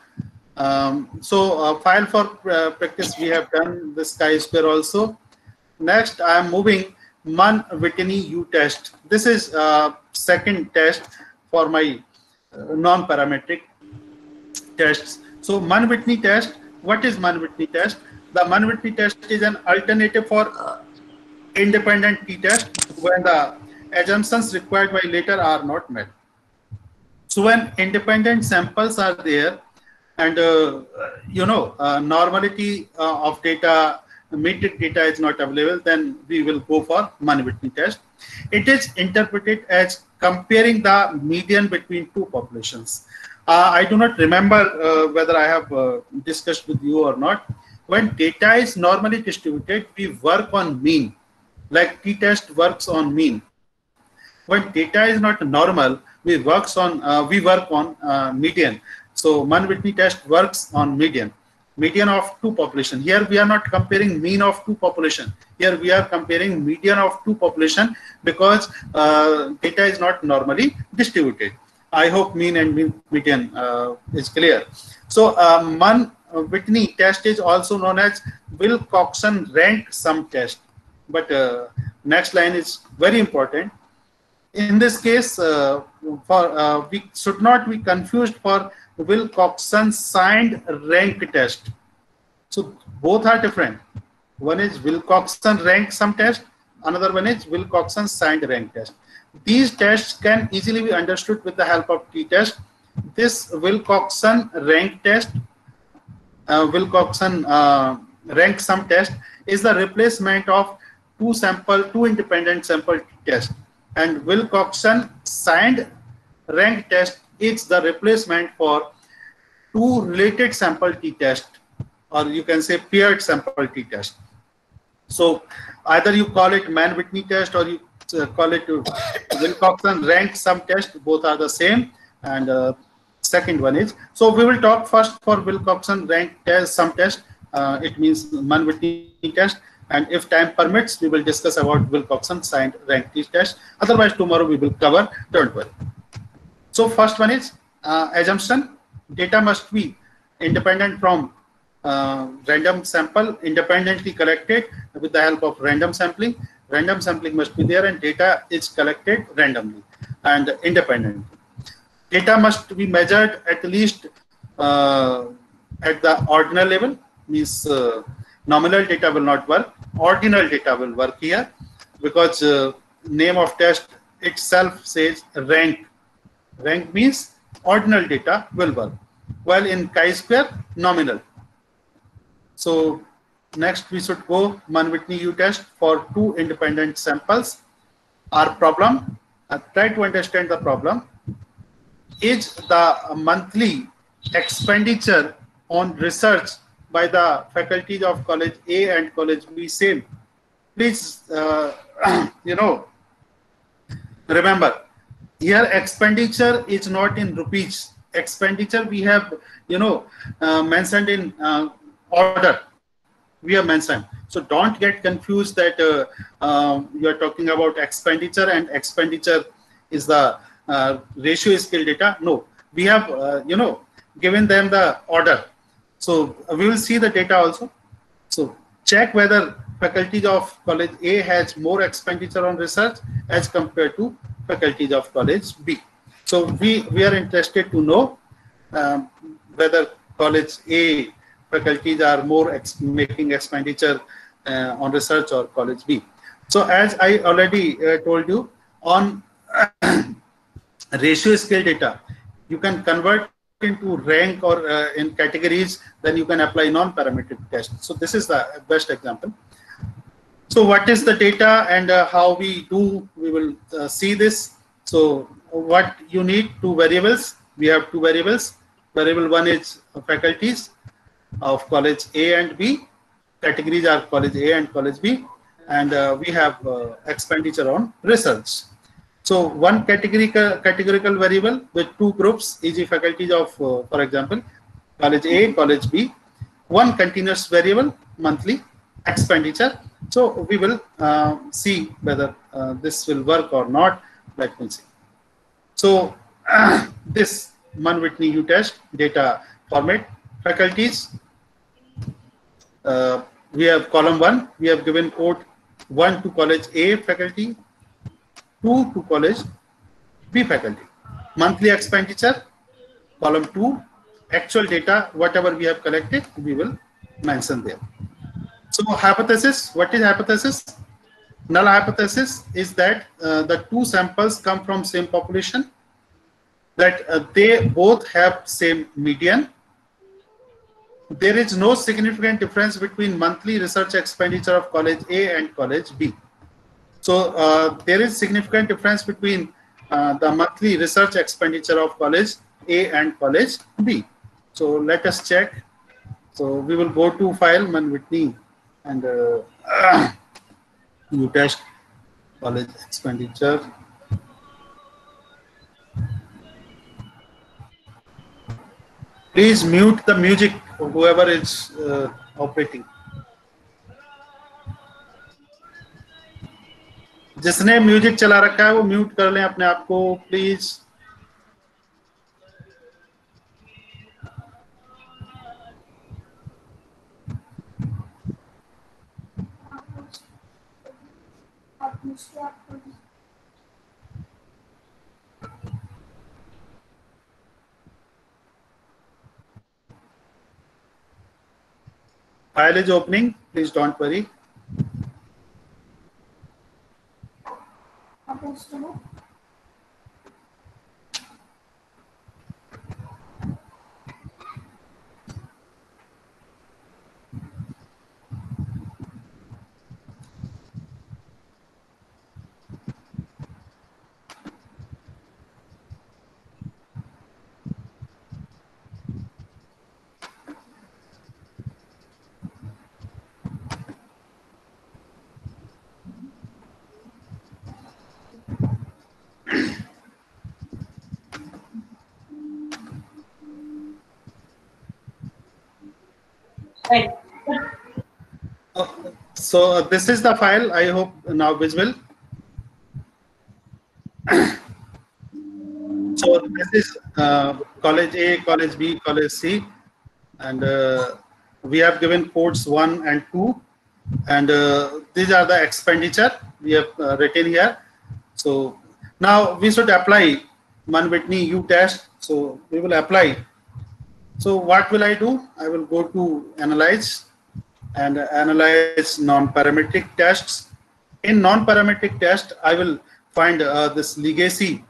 So file for practice, we have done this chi-square also. Next, I am moving Mann-Whitney U-test. This is second test for my non-parametric tests. So Mann-Whitney test, what is Mann-Whitney test? The Mann-Whitney test is an alternative for independent t-test when the assumptions required by later are not met. So when independent samples are there and normality of data, metric data is not available, then we will go for Mann-Whitney test. It is interpreted as comparing the median between two populations. I do not remember whether I have discussed with you or not. When data is normally distributed, we work on mean, like t-test works on mean. When data is not normal, we work on median. So Mann-Whitney test works on median of two population. Here we are not comparing mean of two population. Here we are comparing median of two population because data is not normally distributed. I hope mean and median is clear. So Mann-Whitney test is also known as Wilcoxon rank sum test. But next line is very important. In this case, we should not be confused for Wilcoxon signed rank test. So both are different. One is Wilcoxon rank sum test, another one is Wilcoxon signed rank test. These tests can easily be understood with the help of t-test. This Wilcoxon rank test, Wilcoxon rank sum test is the replacement of two independent sample test, and Wilcoxon signed rank test is the replacement for two related sample t-test, or you can say paired sample t-test. So either you call it Mann-Whitney test or you call it Wilcoxon rank sum test, both are the same. And second one is, so we will talk first for Wilcoxon rank test sum test. It means Mann-Whitney test. And if time permits, we will discuss about Wilcoxon signed rank t-test. Otherwise, tomorrow we will cover, don't worry. So first one is assumption. Data must be independent from random sample, independently collected with the help of random sampling. Random sampling must be there and data is collected randomly and independently. Data must be measured at least at the ordinal level, means nominal data will not work. Ordinal data will work here because name of test itself says rank. Rank means ordinal data will work. While in chi-square, nominal. So next we should go Mann-Whitney U-test for two independent samples. Our problem, try to understand the problem. Is the monthly expenditure on research by the faculties of College A and College B same? Please, remember, here expenditure is not in rupees. Expenditure we have, mentioned in order. We have mentioned. So don't get confused that you are talking about expenditure and expenditure is the ratio scale data. No, we have, given them the order. So we will see the data also. So check whether faculties of college A has more expenditure on research as compared to faculties of college B. So we are interested to know whether college A faculties are more making expenditure on research or college B. So as I already told you, on ratio scale data, you can convert into rank or in categories, then you can apply non-parametric test. So this is the best example. So what is the data and how we do, we will see this. So what you need, two variables. We have two variables. Variable one is faculties of college A and B. Categories are college A and college B. And we have expenditure on research. So one categorical variable with two groups, e.g. faculties of, for example, college A, college B. One continuous variable, monthly expenditure. So we will see whether this will work or not. Let me see. So this Mann-Whitney U-Test data format, faculties. We have column 1. We have given code 1 to college A faculty, 2 to college B faculty. Monthly expenditure, column 2, actual data, whatever we have collected, we will mention there. So hypothesis, what is hypothesis? Null hypothesis is that the two samples come from same population, that they both have same median. There is no significant difference between monthly research expenditure of college A and college B. So there is significant difference between the monthly research expenditure of college A and college B. So let us check. So we will go to file Mann-Whitney and U-Test college expenditure. Please mute the music, whoever is operating. जिसने music चला रखा है वो mute कर लें अपने आप को please. File is opening. Please don't worry. So this is the file. I hope now visible. So this is college A, college B, college C, and we have given codes 1 and 2, and these are the expenditure we have written here. So now we should apply Mann-Whitney U-Test. So we will apply. So what will I do? I will go to analyze and analyze non-parametric tests. In non-parametric test, I will find this legacy,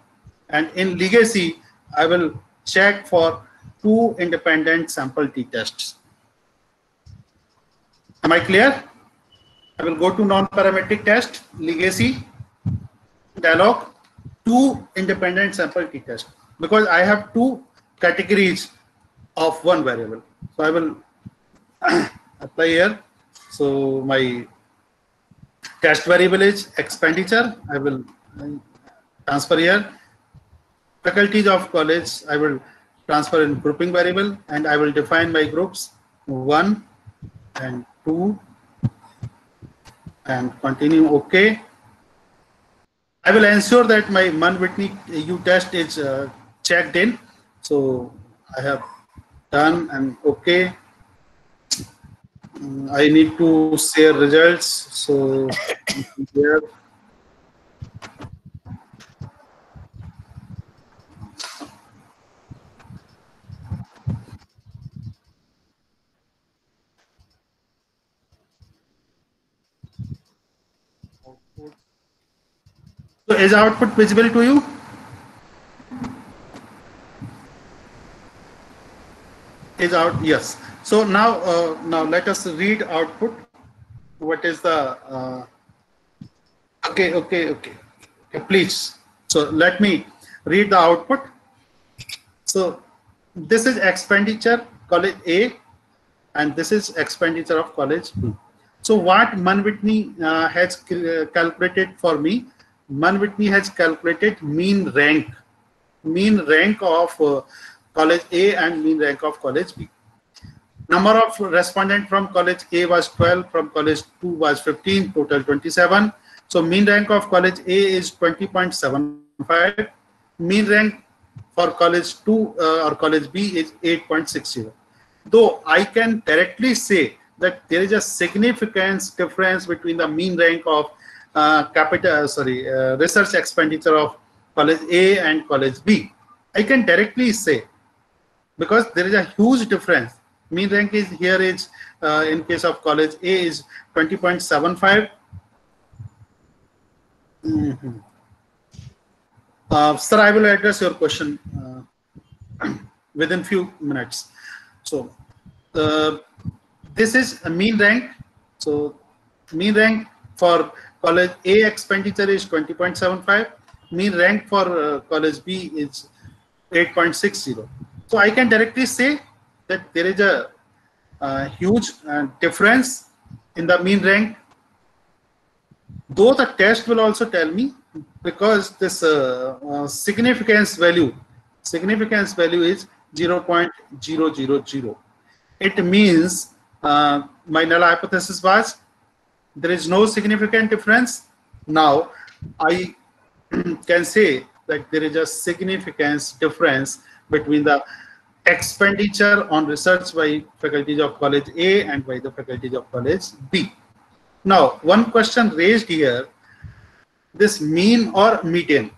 and in legacy, I will check for 2 independent sample t-tests. Am I clear? I will go to non-parametric test, legacy, dialog, 2 independent sample t-tests, because I have 2 categories of 1 variable. So I will apply here. So my test variable is expenditure. I will transfer here. Faculties of college, I will transfer in grouping variable, and I will define my groups 1 and 2 and continue OK. I will ensure that my Mann-Whitney U-Test is checked in. So I have done and okay. I need to share results. So here. So is output visible to you? Is out? Yes. So now, now let us read output. What is the? Okay. Please. So let me read the output. So this is expenditure college A, and this is expenditure of college B. So what Mann-Whitney has calculated for me? Mann-Whitney has calculated mean rank of college A and mean rank of college B. Number of respondents from college A was 12, from college 2 was 15, total 27. So mean rank of college A is 20.75. Mean rank for college 2 or college B is 8.60. Though I can directly say that there is a significant difference between the mean rank of research expenditure of college A and college B. I can directly say, because there is a huge difference. Mean rank is here is in case of college A is 20.75. Sir, I will address your question within few minutes. So this is a mean rank. So mean rank for college A expenditure is 20.75. Mean rank for college B is 8.60. So I can directly say that there is a huge difference in the mean rank. Though the test will also tell me, because this significance value is 0.000. It means my null hypothesis was there is no significant difference. Now I can say that there is a significant difference between the expenditure on research by faculties of college A and by the faculties of college B. Now, one question raised here, this mean or median.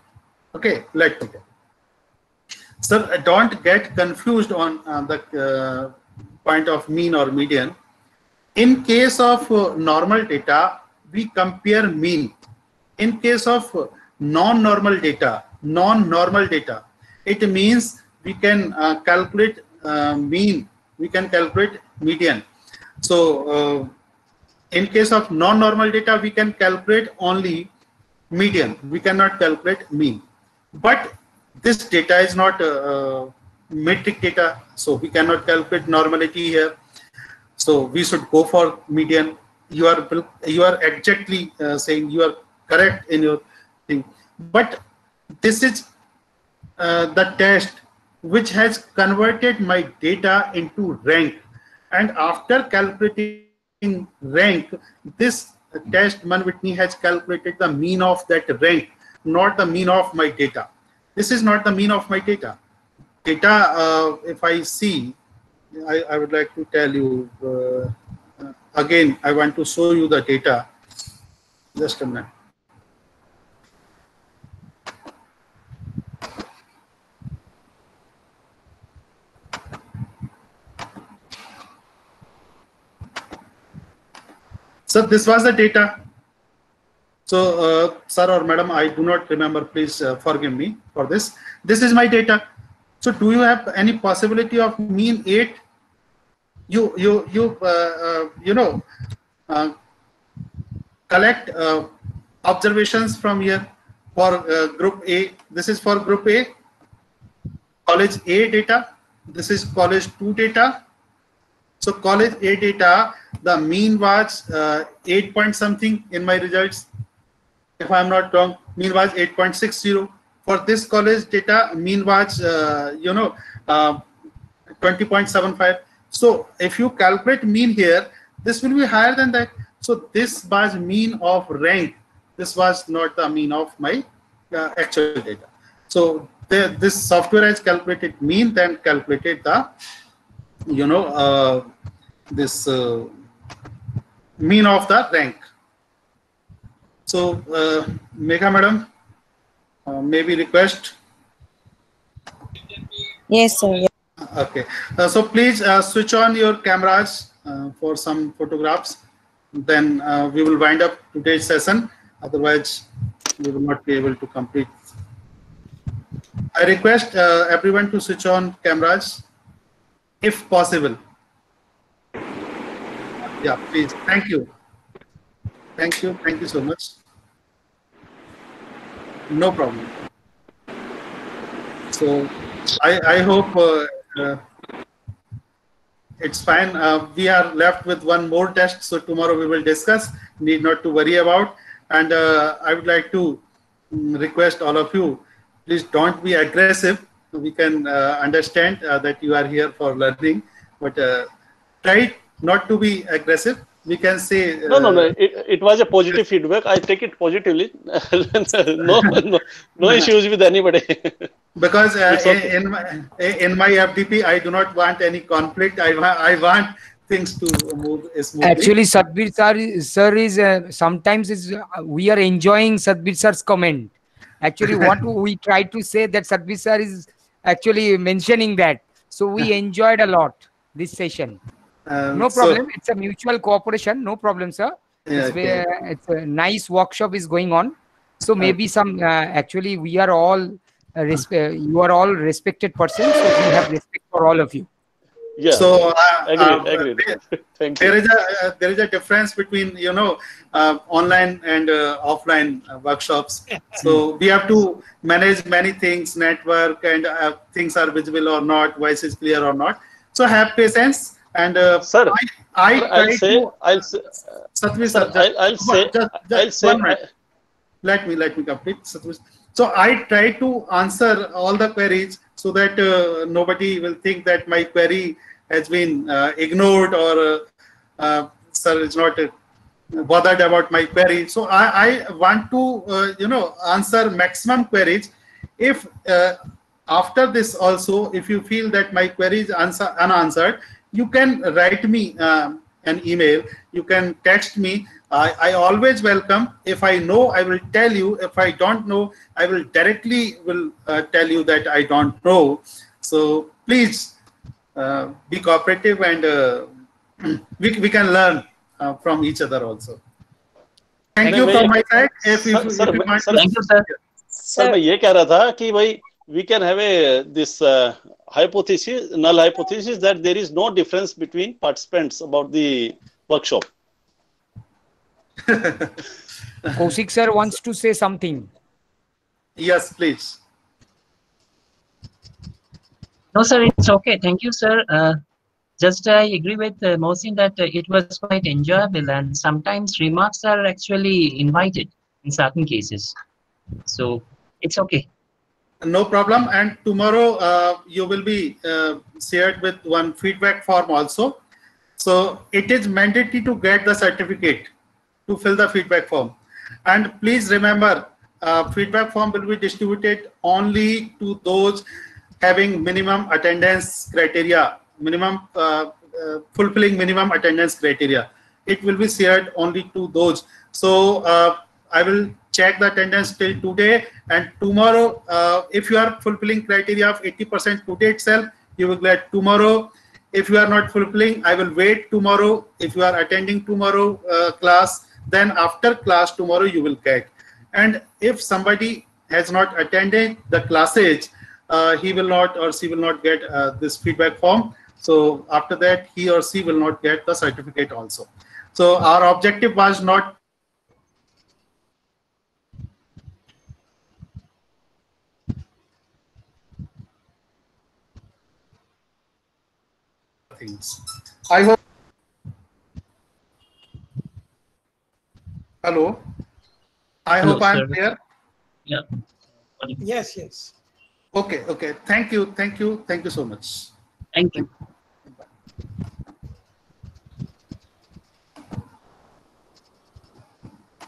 Okay, let me get. Sir, don't get confused on the point of mean or median. In case of normal data, we compare mean. In case of non-normal data, it means we can calculate mean, we can calculate median. So in case of non-normal data, we can calculate only median. We cannot calculate mean. But this data is not metric data, so we cannot calculate normality here. So we should go for median. You are exactly saying you are correct in your thing. But this is the test which has converted my data into rank, and after calculating rank, this test Mann-Whitney has calculated the mean of that rank, not the mean of my data. This is not the mean of my data. If I see, I would like to tell you again, I want to show you the data. Just a minute. So this was the data. So sir or madam, I do not remember, please forgive me for this. This is my data. So do you have any possibility of mean 8? Collect observations from here for group A. This is for group A, college A data. This is college 2 data. So college A data, the mean was 8 point something in my results. If I am not wrong, mean was 8.60. For this college data, mean was 20.75. So if you calculate mean here, this will be higher than that. So this was mean of rank. This was not the mean of my actual data. So this software has calculated mean, then calculated the, this mean of the rank. So, Megha madam, maybe request. Yes, sir. Yes. Okay. So please switch on your cameras for some photographs. Then we will wind up today's session. Otherwise, we will not be able to complete. I request everyone to switch on cameras, if possible. Yeah, please. Thank you. Thank you. Thank you so much. No problem. So I hope it's fine. We are left with one more test, so tomorrow we will discuss. Need not to worry about. And I would like to request all of you, please don't be aggressive. We can understand that you are here for learning, but try not to be aggressive. We can say no. It was a positive feedback. I take it positively. no issues with anybody. Because okay. in my FDP, I do not want any conflict. I want things to move smoothly. Actually, Satbir sir is sometimes we are enjoying Satbir sir's comment. Actually, what we try to say that Satbir sir is actually mentioning that. So we enjoyed a lot this session. No problem. So, it's a mutual cooperation. No problem, sir. Yeah, it's a nice workshop is going on. So maybe some actually we are all you are all respected persons. So we have respect for all of you. Yeah. So agreed. Thank you. There is a difference between online and offline workshops. So we have to manage many things, network, and things are visible or not, voice is clear or not. So have patience. And sir, I'll say. Let me complete. So I try to answer all the queries so that nobody will think that my query has been ignored or sir is not bothered about my query. So I want to answer maximum queries. If after this also, if you feel that my query is unanswered, you can write me an email. You can text me. I always welcome. If I know, I will tell you. If I don't know, I will directly tell you that I don't know. So please be cooperative, and we can learn from each other also. Thank you from my side. If you want to, thank you, sir. Sir, मैं ये कह रहा था कि भाई we can have this hypothesis, null hypothesis, that there is no difference between participants about the workshop. Kaushik sir wants to say something. Yes, please. No, sir, it's okay. Thank you, sir. Just I agree with Mohsin that it was quite enjoyable, and sometimes remarks are actually invited in certain cases. So it's okay. No problem. And tomorrow you will be shared with one feedback form also. So it is mandatory to get the certificate to fill the feedback form. And please remember, feedback form will be distributed only to those having minimum attendance criteria, fulfilling minimum attendance criteria. It will be shared only to those. So I will check the attendance till today, and tomorrow, if you are fulfilling criteria of 80% today itself, you will get tomorrow. If you are not fulfilling, I will wait tomorrow. If you are attending tomorrow class, then after class tomorrow you will get. And if somebody has not attended the classes, he will not or she will not get this feedback form. So after that, he or she will not get the certificate also. So our objective was not things. I hope. Hello. I hope I'm clear. Yeah. Yes. Okay. Thank you so much. Thank you.